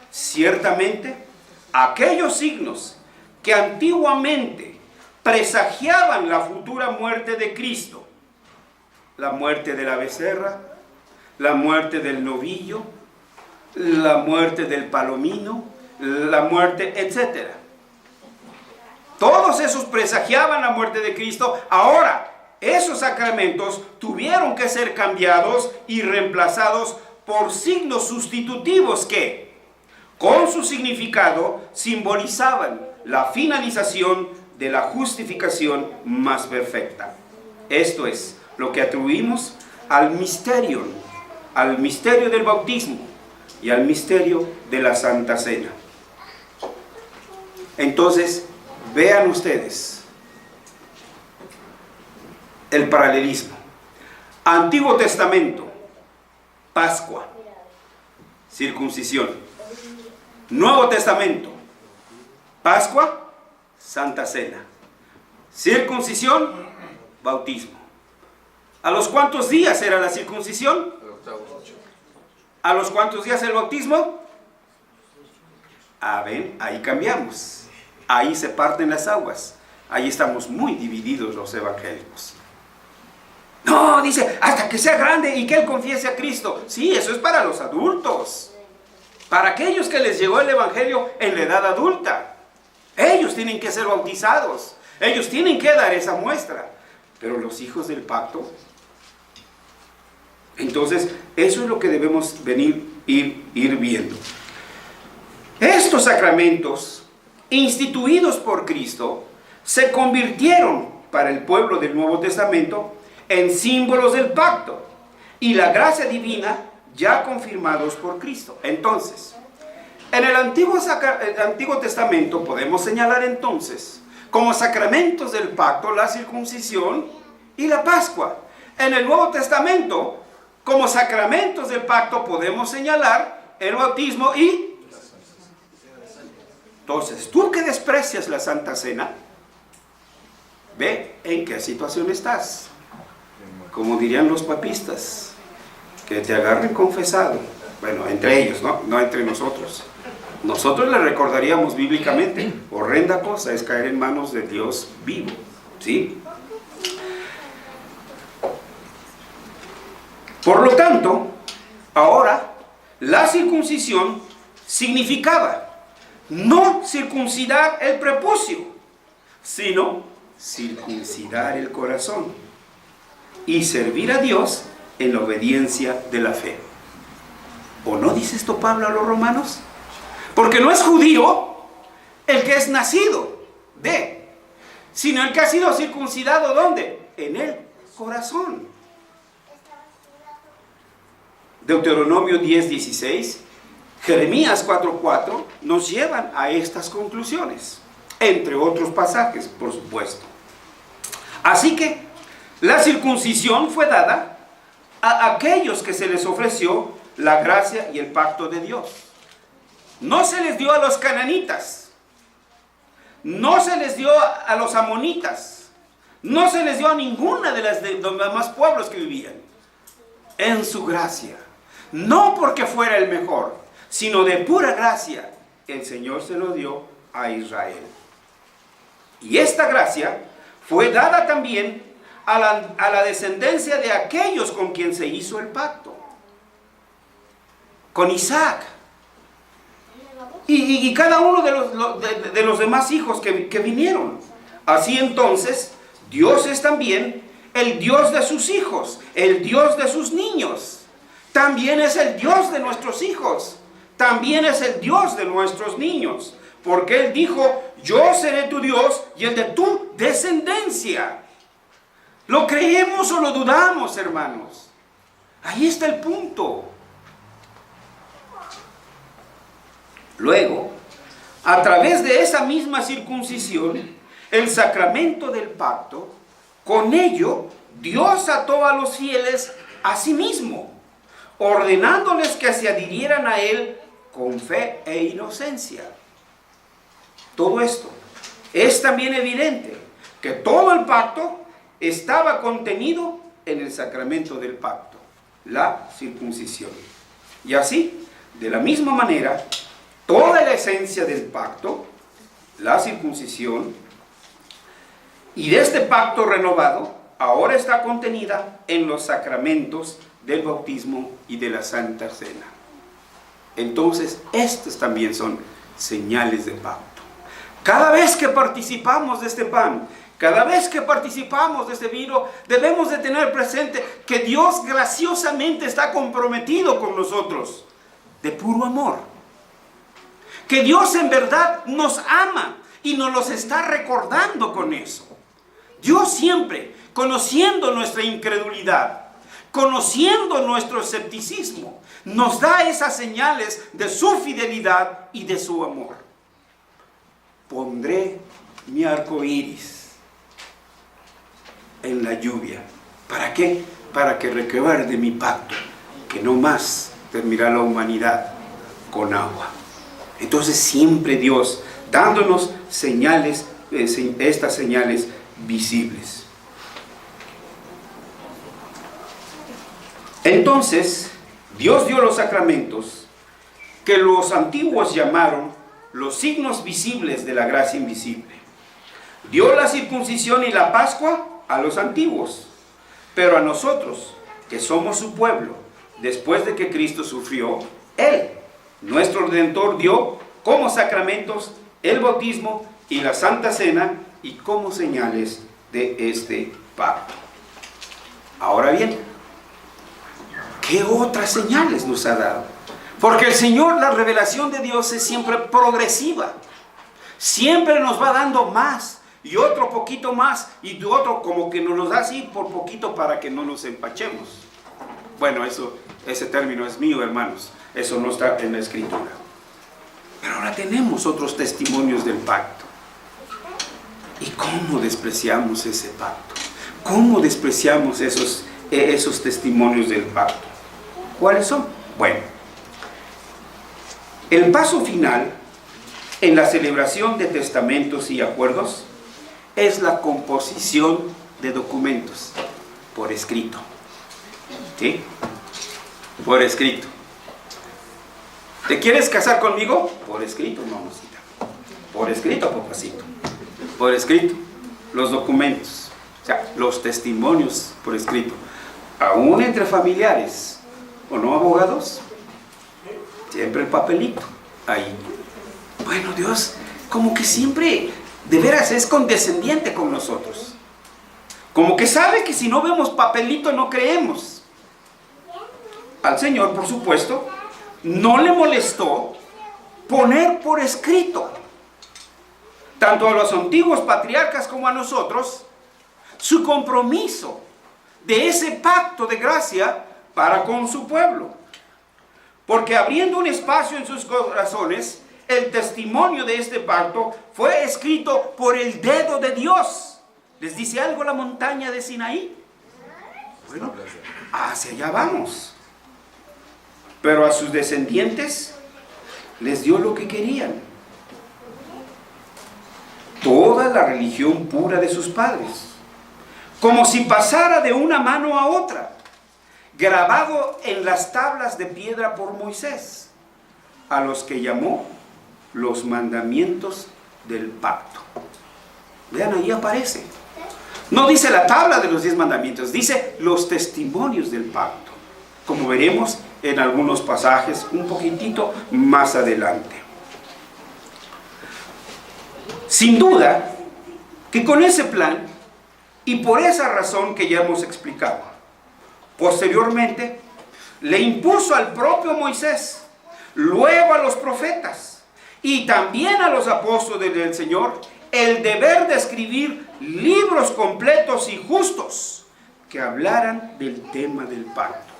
S3: ciertamente aquellos signos que antiguamente presagiaban la futura muerte de Cristo, la muerte de la becerra, la muerte del novillo, la muerte del palomino, la muerte, etc. Todos esos presagiaban la muerte de Cristo. Ahora, esos sacramentos tuvieron que ser cambiados y reemplazados por signos sustitutivos que, con su significado, simbolizaban la finalización de la justificación más perfecta. Esto es lo que atribuimos al misterio del bautismo y al misterio de la Santa Cena. Entonces, vean ustedes el paralelismo. Antiguo Testamento, Pascua, circuncisión. Nuevo Testamento, Pascua, Santa Cena. Circuncisión, bautismo. ¿A los cuántos días era la circuncisión? ¿A los cuántos días el bautismo? Ven, ahí cambiamos. Ahí se parten las aguas. Ahí estamos muy divididos los evangélicos. No, dice, hasta que sea grande y que él confiese a Cristo. Sí, eso es para los adultos. Para aquellos que les llegó el evangelio en la edad adulta. Ellos tienen que ser bautizados. Ellos tienen que dar esa muestra. Pero los hijos del pacto. Entonces, eso es lo que debemos ir viendo. Estos sacramentos, instituidos por Cristo, se convirtieron para el pueblo del Nuevo Testamento en símbolos del pacto y la gracia divina ya confirmados por Cristo. Entonces, en el Antiguo Testamento podemos señalar entonces como sacramentos del pacto la circuncisión y la Pascua. En el Nuevo Testamento, como sacramentos del pacto podemos señalar el bautismo y... Entonces, tú que desprecias la Santa Cena, ve en qué situación estás. Como dirían los papistas, que te agarren confesado. Bueno, entre ellos, no entre nosotros. Nosotros le recordaríamos bíblicamente, horrenda cosa es caer en manos de Dios vivo, ¿sí? Por lo tanto, ahora, la circuncisión significaba no circuncidar el prepucio, sino circuncidar el corazón y servir a Dios en la obediencia de la fe. ¿O no dice esto Pablo a los romanos? Porque no es judío el que es nacido de, sino el que ha sido circuncidado, ¿dónde? En el corazón. Deuteronomio 10:16, Jeremías 4:4 nos llevan a estas conclusiones, entre otros pasajes, por supuesto. Así que la circuncisión fue dada a aquellos que se les ofreció la gracia y el pacto de Dios. No se les dio a los cananitas, no se les dio a los amonitas, no se les dio a ninguna de los demás pueblos que vivían. En su gracia, no porque fuera el mejor, sino de pura gracia, el Señor se lo dio a Israel. Y esta gracia fue dada también a la descendencia de aquellos con quien se hizo el pacto, con Isaac y cada uno de los demás hijos que vinieron. Así entonces, Dios es también el Dios de sus hijos, el Dios de sus niños. También es el Dios de nuestros hijos, también es el Dios de nuestros niños. Porque Él dijo, yo seré tu Dios y el de tu descendencia. ¿Lo creemos o lo dudamos, hermanos? Ahí está el punto. Luego, a través de esa misma circuncisión, el sacramento del pacto, con ello Dios ató a los fieles a sí mismo, ordenándoles que se adhirieran a Él con fe e inocencia. Todo esto es también evidente que todo el pacto estaba contenido en el sacramento del pacto, la circuncisión. Y así, de la misma manera, toda la esencia del pacto, la circuncisión, y de este pacto renovado, ahora está contenida en los sacramentos del bautismo y de la Santa Cena. Entonces, estos también son señales de pacto. Cada vez que participamos de este pan, cada vez que participamos de este vino, debemos de tener presente que Dios graciosamente está comprometido con nosotros, de puro amor. Que Dios en verdad nos ama y nos los está recordando con eso. Dios siempre, conociendo nuestra incredulidad, conociendo nuestro escepticismo, nos da esas señales de su fidelidad y de su amor. Pondré mi arco iris en la lluvia. ¿Para qué? Para que recuerde mi pacto, que no más terminará la humanidad con agua. Entonces siempre Dios dándonos señales, estas señales visibles. Entonces Dios dio los sacramentos que los antiguos llamaron los signos visibles de la gracia invisible. Dio la circuncisión y la Pascua a los antiguos, pero a nosotros, que somos su pueblo, después de que Cristo sufrió, Él, nuestro Redentor, dio como sacramentos el bautismo y la Santa Cena y como señales de este pacto. Ahora bien, ¿qué otras señales nos ha dado? Porque el Señor, la revelación de Dios es siempre progresiva. Siempre nos va dando más y otro poquito más y otro como que nos lo da así por poquito para que no nos empachemos. Bueno, ese término es mío, hermanos. Eso no está en la Escritura. Pero ahora tenemos otros testimonios del pacto. ¿Y cómo despreciamos ese pacto? ¿Cómo despreciamos esos testimonios del pacto? ¿Cuáles son? Bueno, el paso final en la celebración de testamentos y acuerdos es la composición de documentos por escrito. ¿Sí? Por escrito. ¿Te quieres casar conmigo? Por escrito, mamacita. Por escrito, papacito. Por escrito. Los documentos. O sea, los testimonios por escrito. Aún entre familiares o no abogados. Siempre el papelito. Ahí. Bueno, Dios, como que siempre, de veras, es condescendiente con nosotros. Como que sabe que si no vemos papelito no creemos. Al Señor, por supuesto, no le molestó poner por escrito, tanto a los antiguos patriarcas como a nosotros, su compromiso de ese pacto de gracia para con su pueblo. Porque abriendo un espacio en sus corazones, el testimonio de este pacto fue escrito por el dedo de Dios. ¿Les dice algo la montaña de Sinaí? Bueno, hacia allá vamos. Pero a sus descendientes les dio lo que querían. Toda la religión pura de sus padres. Como si pasara de una mano a otra. grabado en las tablas de piedra por Moisés, a los que llamó los mandamientos del pacto. Vean, ahí aparece. No dice la tabla de los 10 mandamientos, dice los testimonios del pacto, como veremos en algunos pasajes un poquitito más adelante. Sin duda que con ese plan, y por esa razón que ya hemos explicado, posteriormente le impuso al propio Moisés, luego a los profetas y también a los apóstoles del Señor el deber de escribir libros completos y justos que hablaran del tema del pacto.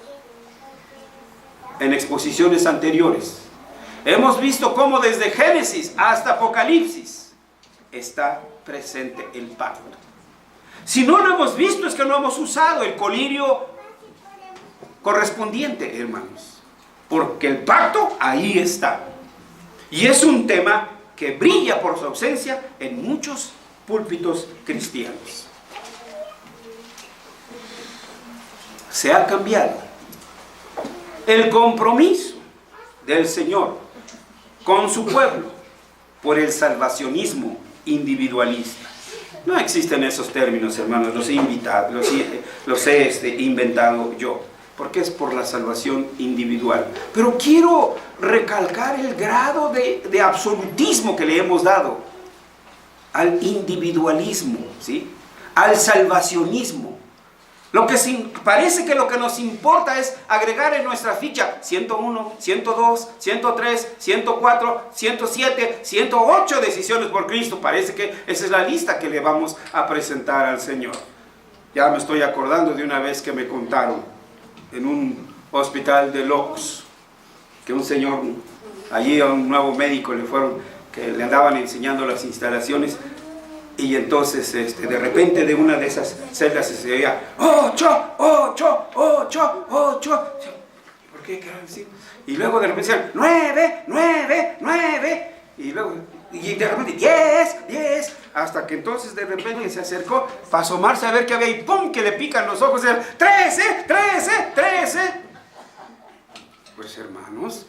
S3: En exposiciones anteriores hemos visto cómo desde Génesis hasta Apocalipsis está presente el pacto. Si no lo hemos visto, es que no hemos usado el colirio correspondiente, hermanos, porque el pacto ahí está, y es un tema que brilla por su ausencia en muchos púlpitos cristianos. Se ha cambiado el compromiso del Señor con su pueblo por el salvacionismo individualista. No existen esos términos, hermanos, los he inventado yo, porque es por la salvación individual. Pero quiero recalcar el grado de absolutismo que le hemos dado al individualismo, ¿sí? Al salvacionismo. Parece que lo que nos importa es agregar en nuestra ficha 101, 102, 103, 104, 107, 108 decisiones por Cristo. Parece que esa es la lista que le vamos a presentar al Señor. Ya me estoy acordando de una vez que me contaron en un hospital de Locos, que un señor, allí a un nuevo médico que le andaban enseñando las instalaciones, y entonces de repente de una de esas celdas se oía 8, 8, 8, 8. ¿Por qué? ¿Qué era decir? Y luego de repente decían 9, 9, 9, y de repente 10, 10, hasta que entonces de repente se acercó para asomarse a ver qué había, y ¡pum!, que le pican los ojos, y 13, 13, 13. Pues hermanos,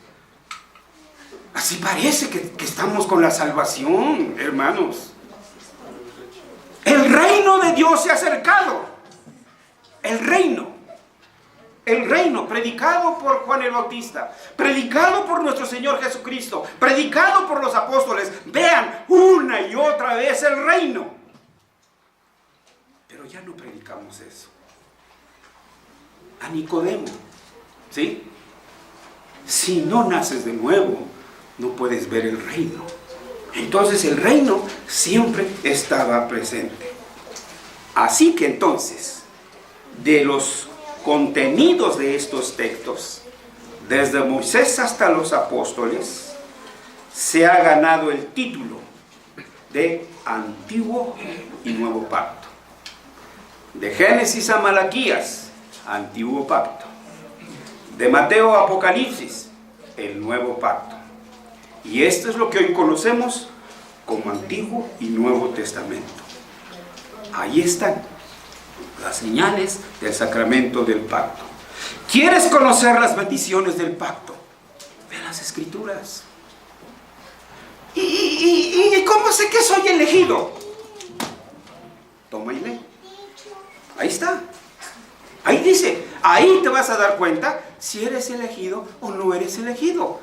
S3: así parece que estamos con la salvación, hermanos. El reino de Dios se ha acercado. El reino predicado por Juan el Bautista, predicado por nuestro Señor Jesucristo, predicado por los apóstoles. Vean una y otra vez el reino. Pero ya no predicamos eso. A Nicodemo, ¿sí? Si no naces de nuevo, no puedes ver el reino. Entonces el reino siempre estaba presente. Así que entonces, de los contenidos de estos textos, desde Moisés hasta los apóstoles, se ha ganado el título de Antiguo y Nuevo Pacto. De Génesis a Malaquías, Antiguo Pacto. De Mateo a Apocalipsis, el Nuevo Pacto. Y esto es lo que hoy conocemos como Antiguo y Nuevo Testamento. Ahí están las señales del sacramento del pacto. ¿Quieres conocer las bendiciones del pacto? Ve las Escrituras. ¿Y cómo sé que soy elegido? Toma y lee. Ahí está. Ahí dice, ahí te vas a dar cuenta si eres elegido o no eres elegido.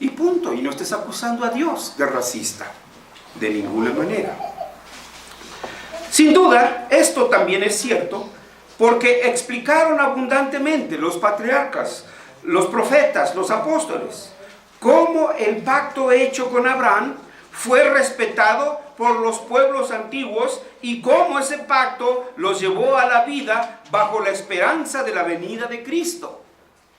S3: Y punto. Y no estés acusando a Dios de racista, de ninguna manera. Sin duda, esto también es cierto, porque explicaron abundantemente los patriarcas, los profetas, los apóstoles, cómo el pacto hecho con Abraham fue respetado por los pueblos antiguos y cómo ese pacto los llevó a la vida bajo la esperanza de la venida de Cristo,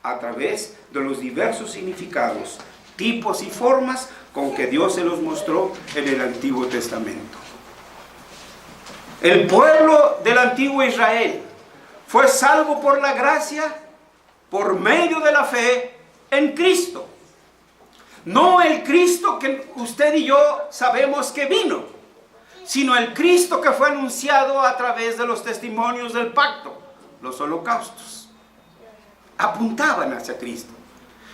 S3: a través de los diversos significados, tipos y formas con que Dios se los mostró en el Antiguo Testamento. El pueblo del antiguo Israel fue salvo por la gracia, por medio de la fe en Cristo. No el Cristo que usted y yo sabemos que vino, sino el Cristo que fue anunciado a través de los testimonios del pacto, los holocaustos. apuntaban hacia Cristo.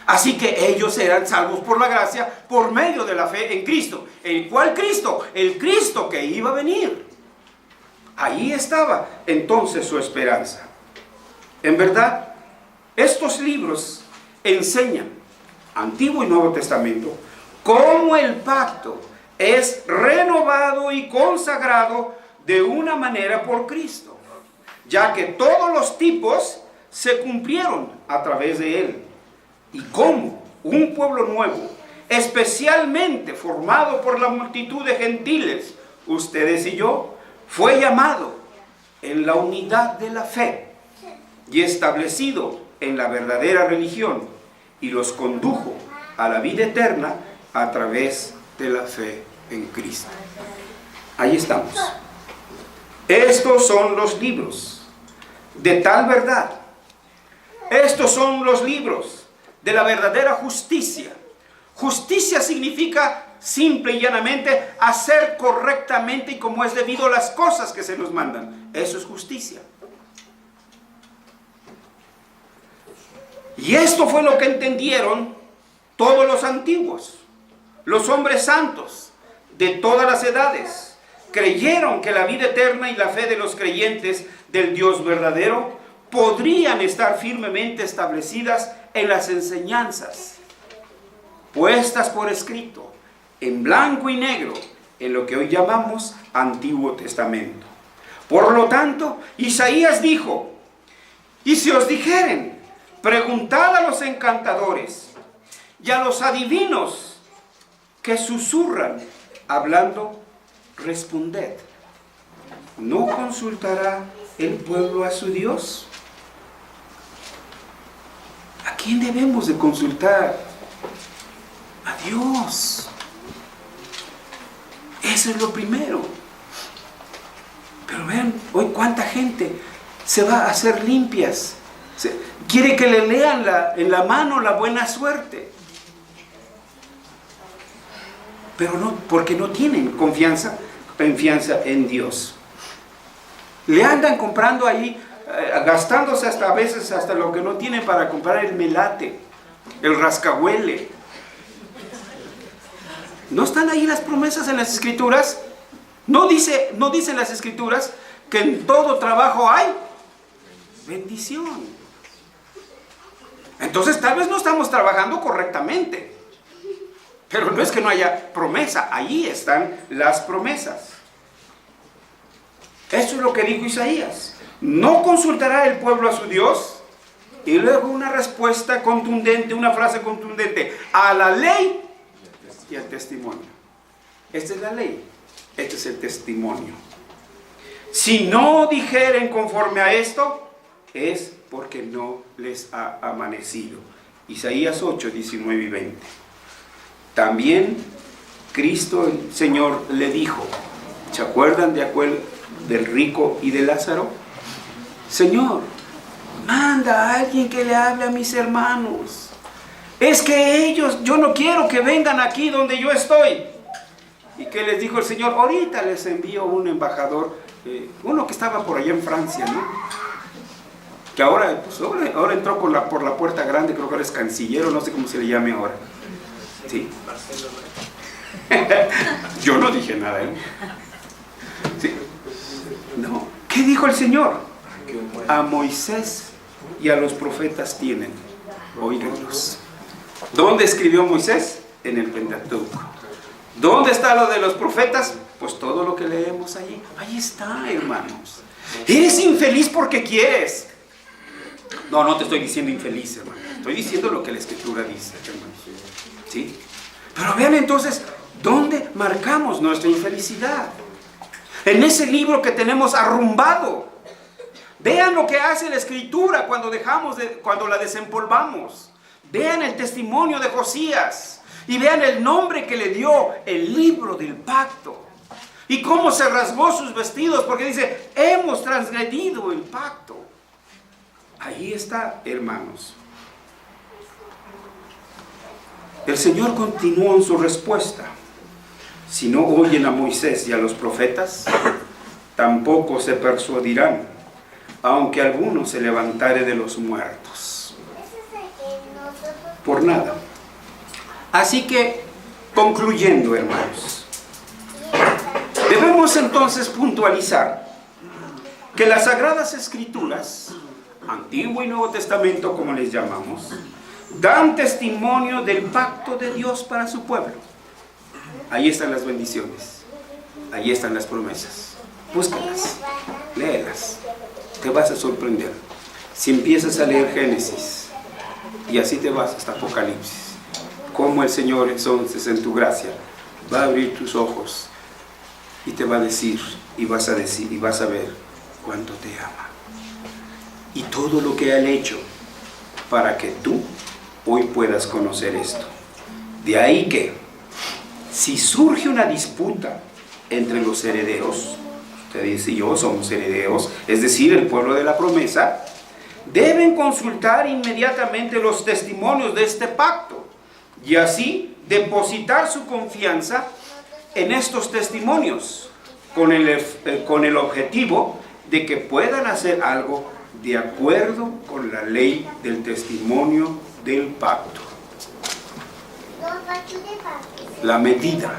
S3: Así que ellos eran salvos por la gracia, por medio de la fe en Cristo. ¿El cuál Cristo? El Cristo que iba a venir. Ahí estaba entonces su esperanza. En verdad, estos libros enseñan, Antiguo y Nuevo Testamento, cómo el pacto es renovado y consagrado de una manera por Cristo, ya que todos los tipos se cumplieron a través de Él. Y cómo un pueblo nuevo, especialmente formado por la multitud de gentiles, ustedes y yo, fue llamado en la unidad de la fe y establecido en la verdadera religión, y los condujo a la vida eterna a través de la fe en Cristo. Ahí estamos. Estos son los libros de tal verdad. Estos son los libros de la verdadera justicia. Justicia significa simple y llanamente hacer correctamente y como es debido las cosas que se nos mandan. Eso es justicia. Y esto fue lo que entendieron todos los antiguos, los hombres santos de todas las edades. Creyeron que la vida eterna y la fe de los creyentes del Dios verdadero podrían estar firmemente establecidas en las enseñanzas puestas por escrito, en blanco y negro, en lo que hoy llamamos Antiguo Testamento. Por lo tanto, Isaías dijo: y si os dijeren, preguntad a los encantadores y a los adivinos que susurran hablando, responded, ¿no consultará el pueblo a su Dios? ¿A quién debemos de consultar? A Dios. Eso es lo primero. Pero vean, hoy cuánta gente se va a hacer limpias. Quiere que le lean en la mano la buena suerte. Pero no, porque no tienen confianza en Dios. Le andan comprando ahí, gastándose a veces hasta lo que no tienen para comprar el melate, el rascahuele. ¿No están ahí las promesas en las Escrituras? ¿No dicen las Escrituras que en todo trabajo hay bendición? Entonces tal vez no estamos trabajando correctamente, pero no es que no haya promesa, ahí están las promesas. Eso es lo que dijo Isaías. ¿No consultará el pueblo a su Dios? Y luego una respuesta contundente, una frase contundente: a la ley y al testimonio. Esta es la ley, este es el testimonio. Si no dijeren conforme a esto, es porque no les ha amanecido. Isaías 8, 19 y 20. También Cristo el Señor le dijo, ¿se acuerdan de aquel del rico y de Lázaro? Señor, manda a alguien que le hable a mis hermanos. Es que yo no quiero que vengan aquí donde yo estoy. ¿Y qué les dijo el Señor? Ahorita les envío un embajador, uno que estaba por allá en Francia, ¿no? Que ahora entró por la puerta grande, creo que ahora es canciller, no sé cómo se le llame ahora. ¿Sí? Yo no dije nada, ¿eh? ¿Sí? No. ¿Qué dijo el Señor? A Moisés y a los profetas tienen, oídlos. ¿Dónde escribió Moisés? En el Pentateuco. ¿Dónde está lo de los profetas? Pues todo lo que leemos allí. Ahí está, hermanos. ¿Eres infeliz porque quieres? No, no te estoy diciendo infeliz, hermano. Estoy diciendo lo que la Escritura dice, hermanos. ¿Sí? Pero vean entonces, ¿dónde marcamos nuestra infelicidad? En ese libro que tenemos arrumbado. Vean lo que hace la Escritura cuando la desempolvamos. Vean el testimonio de Josías. Y vean el nombre que le dio, el libro del pacto. Y cómo se rasgó sus vestidos, porque dice, hemos transgredido el pacto. Ahí está, hermanos. El Señor continuó en su respuesta. Si no oyen a Moisés y a los profetas, tampoco se persuadirán, aunque alguno se levantare de los muertos. por nada. Así que, concluyendo, hermanos, debemos entonces puntualizar que las Sagradas Escrituras, Antiguo y Nuevo Testamento como les llamamos, dan testimonio del pacto de Dios para su pueblo. Ahí están las bendiciones, ahí están las promesas. Búscalas, léelas, te vas a sorprender. Si empiezas a leer Génesis y así te vas hasta Apocalipsis, como el Señor entonces en tu gracia va a abrir tus ojos y te va a decir y vas a ver cuánto te ama y todo lo que ha hecho para que tú hoy puedas conocer esto. De ahí que si surge una disputa entre los herederos, ustedes y yo somos herederos, es decir, el pueblo de la promesa, deben consultar inmediatamente los testimonios de este pacto y así depositar su confianza en estos testimonios con el objetivo de que puedan hacer algo de acuerdo con la ley del testimonio del pacto. La medida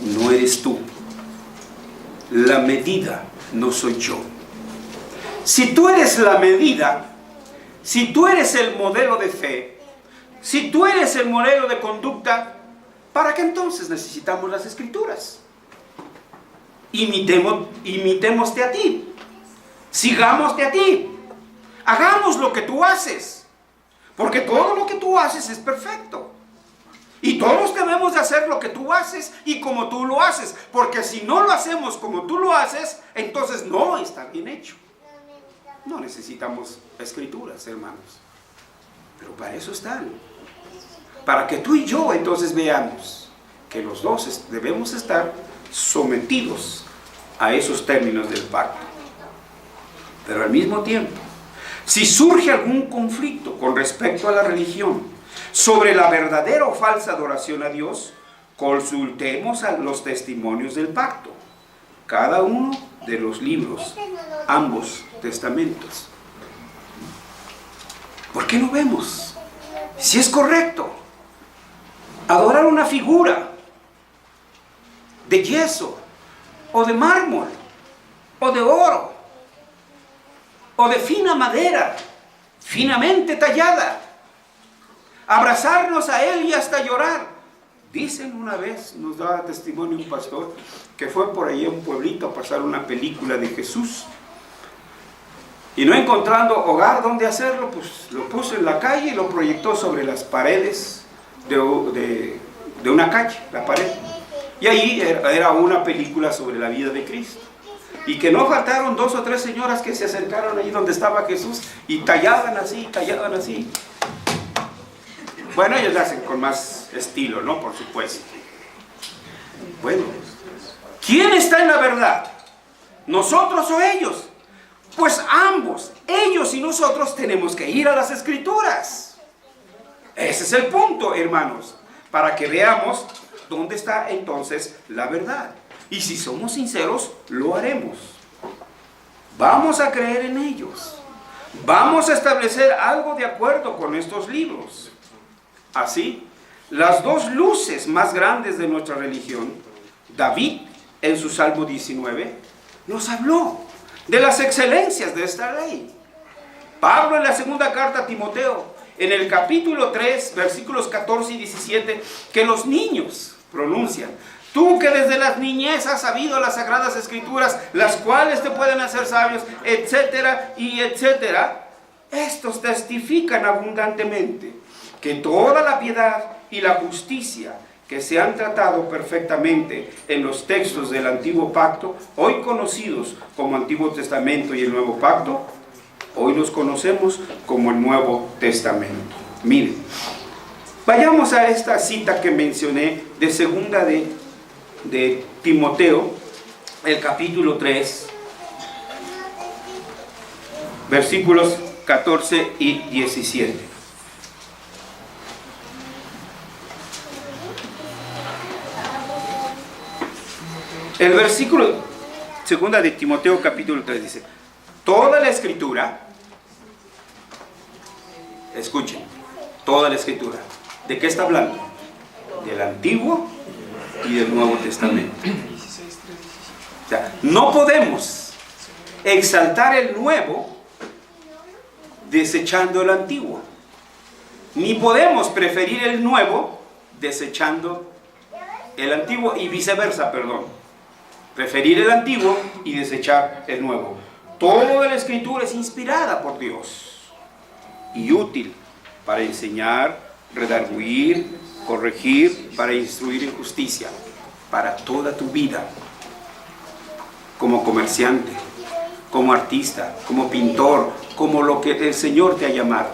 S3: no eres tú, la medida no soy yo. Si tú eres la medida, si tú eres el modelo de fe, si tú eres el modelo de conducta, ¿para qué entonces necesitamos las Escrituras? Imitémoste a ti, sigámoste a ti, hagamos lo que tú haces, porque todo lo que tú haces es perfecto. Y todos debemos de hacer lo que tú haces y como tú lo haces, porque si no lo hacemos como tú lo haces, entonces no está bien hecho. No necesitamos Escrituras, hermanos, pero para eso están, para que tú y yo entonces veamos que los dos debemos estar sometidos a esos términos del pacto. Pero al mismo tiempo, si surge algún conflicto con respecto a la religión, sobre la verdadera o falsa adoración a Dios, consultemos a los testimonios del pacto, cada uno de los libros, ambos testamentos. ¿Por qué no vemos si es correcto adorar una figura de yeso o de mármol o de oro o de fina madera finamente tallada, abrazarnos a él y hasta llorar? Dicen una vez, nos daba testimonio un pastor, que fue por ahí a un pueblito a pasar una película de Jesús y no encontrando hogar donde hacerlo, pues lo puso en la calle y lo proyectó sobre las paredes de una calle, la pared. Y ahí era una película sobre la vida de Cristo. Y que no faltaron 2 o 3 señoras que se acercaron ahí donde estaba Jesús y tallaban así, tallaban así. Bueno, ellos lo hacen con más estilo, ¿no? Por supuesto. Bueno, ¿quién está en la verdad? ¿Nosotros o ellos? Pues ambos, ellos y nosotros, tenemos que ir a las Escrituras. Ese es el punto, hermanos, para que veamos dónde está entonces la verdad. Y si somos sinceros, lo haremos. Vamos a creer en ellos. Vamos a establecer algo de acuerdo con estos libros. Así, las dos luces más grandes de nuestra religión, David en su Salmo 19, nos habló de las excelencias de esta ley. Pablo en la segunda carta a Timoteo, en el capítulo 3, versículos 14 y 17, que los niños pronuncian: tú que desde la niñez has sabido las Sagradas Escrituras, las cuales te pueden hacer sabios, etcétera y etcétera. Estos testifican abundantemente que toda la piedad y la justicia que se han tratado perfectamente en los textos del Antiguo Pacto, hoy conocidos como Antiguo Testamento y el Nuevo Pacto, hoy los conocemos como el Nuevo Testamento. Miren, vayamos a esta cita que mencioné de segunda de Timoteo, el capítulo 3, versículos 14 y 17. El versículo segunda de Timoteo capítulo 3 dice: toda la Escritura, escuchen, Toda la escritura. ¿De qué está hablando? Del Antiguo y del Nuevo Testamento. O sea, no podemos exaltar el Nuevo desechando el Antiguo. Ni podemos preferir el Nuevo desechando el Antiguo y viceversa, perdón. Preferir el Antiguo y desechar el Nuevo. Toda la escritura es inspirada por Dios y útil para enseñar, redarguir, corregir, para instruir en justicia, para toda tu vida, como comerciante, como artista, como pintor, como lo que el Señor te ha llamado,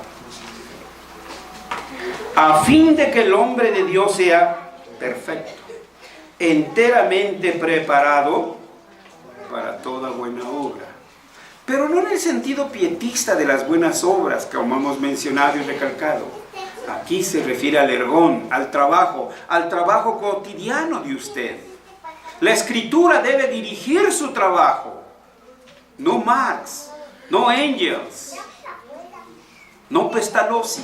S3: a fin de que el hombre de Dios sea perfecto, enteramente preparado para toda buena obra. Pero no en el sentido pietista de las buenas obras, como hemos mencionado y recalcado. Aquí se refiere al ergón, al trabajo cotidiano de usted. La escritura debe dirigir su trabajo, no Marx, no Engels, no Pestalozzi.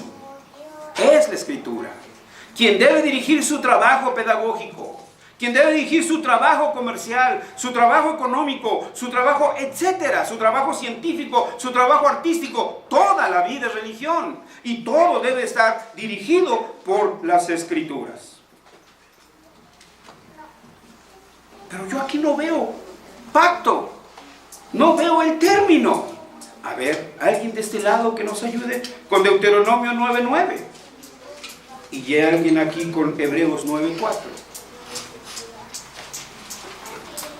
S3: Es la escritura quien debe dirigir su trabajo pedagógico, quien debe dirigir su trabajo comercial, su trabajo económico, su trabajo, etcétera, su trabajo científico, su trabajo artístico. Toda la vida es religión y todo debe estar dirigido por las escrituras. Pero yo aquí no veo pacto, no veo el término. A ver, alguien de este lado que nos ayude con Deuteronomio 9:9. Y ya alguien aquí con Hebreos 9:4.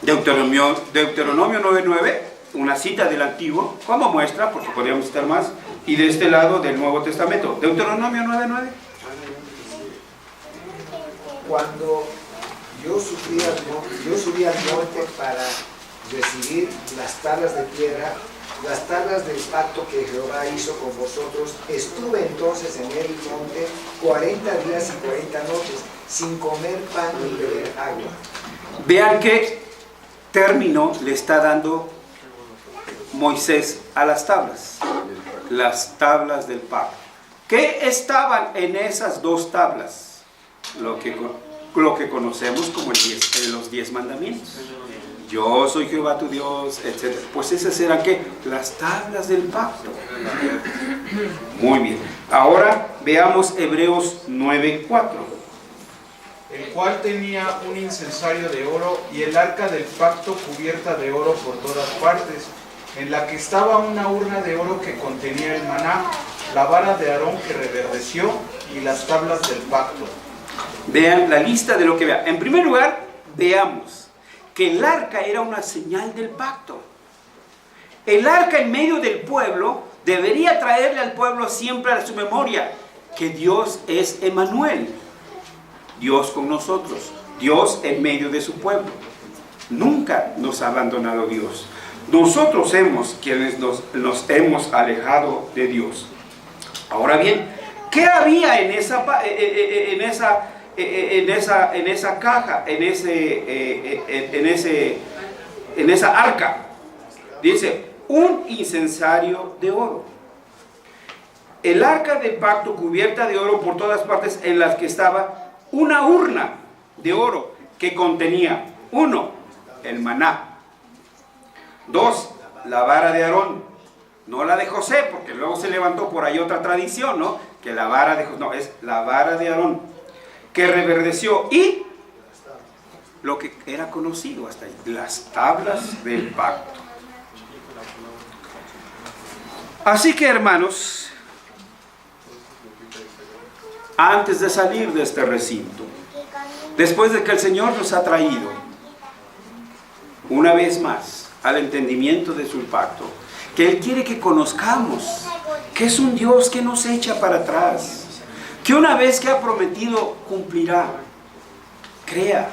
S3: Deuteronomio 9:9, una cita del Antiguo, como muestra, porque podríamos citar más, y de este lado del Nuevo Testamento. Deuteronomio 9:9.
S7: Cuando yo subí al monte para recibir las tablas de piedra, las tablas del pacto que Jehová hizo con vosotros, estuve entonces en el monte 40 días y 40 noches, sin comer pan ni beber agua.
S3: Vean qué término le está dando Moisés a las tablas del pacto. ¿Qué estaban en esas dos tablas? Lo que conocemos como los 10 mandamientos. Yo soy Jehová tu Dios, etc. Pues esas eran ¿qué? Las tablas del pacto. Muy bien. Ahora veamos Hebreos 9:4.
S5: El cual tenía un incensario de oro y el arca del pacto cubierta de oro por todas partes, en la que estaba una urna de oro que contenía el maná, la vara de Aarón que reverdeció y las tablas del pacto.
S3: Vean la lista de lo que vean. En primer lugar, veamos que el arca era una señal del pacto. El arca en medio del pueblo debería traerle al pueblo siempre a su memoria que Dios es Emmanuel, Dios con nosotros, Dios en medio de su pueblo. Nunca nos ha abandonado Dios. Nosotros quienes nos hemos alejado de Dios. Ahora bien, ¿qué había en esa caja, en esa arca? Dice, un incensario de oro. El arca del pacto cubierta de oro por todas partes, en las que estaba una urna de oro que contenía, 1, el maná. 2, la vara de Aarón. No la de José, porque luego se levantó por ahí otra tradición, ¿no? Que la vara de José, no, es la vara de Aarón, que reverdeció, y lo que era conocido hasta ahí, las tablas del pacto. Así que, hermanos, antes de salir de este recinto, después de que el Señor nos ha traído una vez más al entendimiento de su pacto, que Él quiere que conozcamos que es un Dios que nos echa para atrás, que una vez que ha prometido cumplirá. Crea,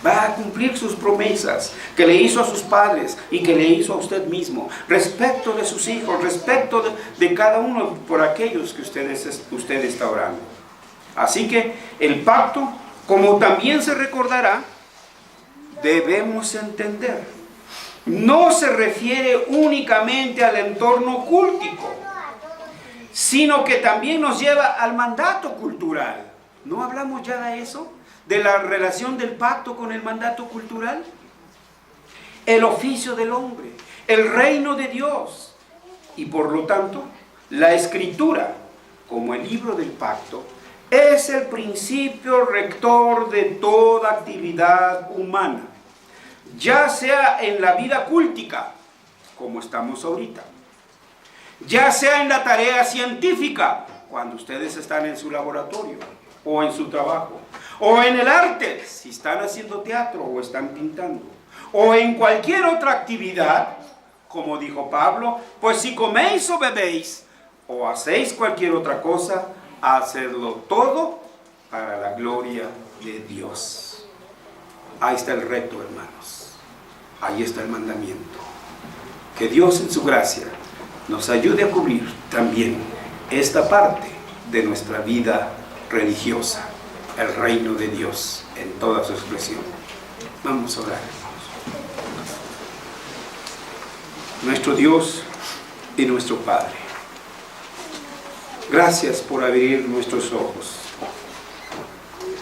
S3: va a cumplir sus promesas que le hizo a sus padres y que le hizo a usted mismo, respecto de sus hijos, respecto de cada uno por aquellos que usted está orando. Así que el pacto, como también se recordará, debemos entender, no se refiere únicamente al entorno cultico, sino que también nos lleva al mandato cultural. ¿No hablamos ya de eso? ¿De la relación del pacto con el mandato cultural? El oficio del hombre, el reino de Dios. Y por lo tanto, la Escritura, como el libro del pacto, es el principio rector de toda actividad humana, ya sea en la vida cultica, como estamos ahorita, ya sea en la tarea científica, cuando ustedes están en su laboratorio o en su trabajo, o en el arte, si están haciendo teatro o están pintando, o en cualquier otra actividad, como dijo Pablo, pues si coméis o bebéis, o hacéis cualquier otra cosa, hacedlo todo para la gloria de Dios. Ahí está el reto, hermanos. Ahí está el mandamiento. Que Dios en su gracia nos ayude a cubrir también esta parte de nuestra vida religiosa, el reino de Dios en toda su expresión. Vamos a orar, hermanos. Nuestro Dios y nuestro Padre, gracias por abrir nuestros ojos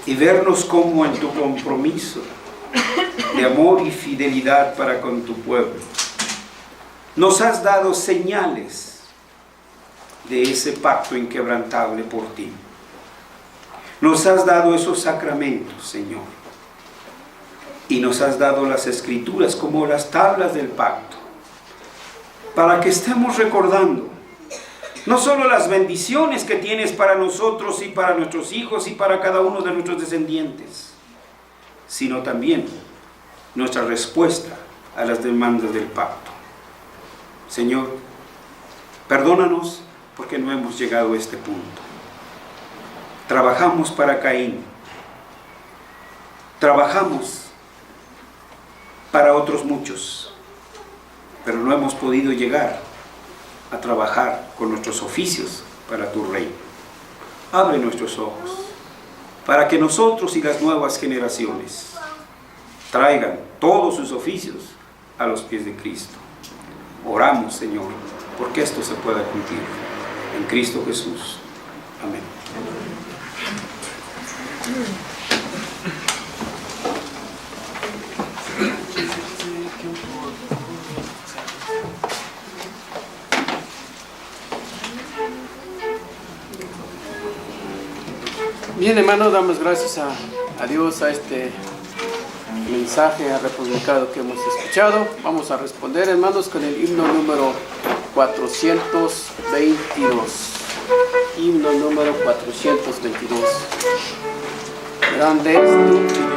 S3: y vernos como en tu compromiso de amor y fidelidad para con tu pueblo nos has dado señales de ese pacto inquebrantable por ti. Nos has dado esos sacramentos, Señor, y nos has dado las Escrituras como las tablas del pacto, para que estemos recordando no solo las bendiciones que tienes para nosotros y para nuestros hijos y para cada uno de nuestros descendientes, sino también nuestra respuesta a las demandas del pacto. Señor, perdónanos porque no hemos llegado a este punto. Trabajamos para Caín, trabajamos para otros muchos, pero no hemos podido llegar a trabajar con nuestros oficios para tu reino. Abre nuestros ojos para que nosotros y las nuevas generaciones traigan todos sus oficios a los pies de Cristo. Oramos, Señor, porque esto se pueda cumplir en Cristo Jesús. Amén.
S1: Bien, hermanos, damos gracias a Dios a este mensaje republicano que hemos escuchado. Vamos a responder, hermanos, con el himno número 422. Himno número 422. Grande es tu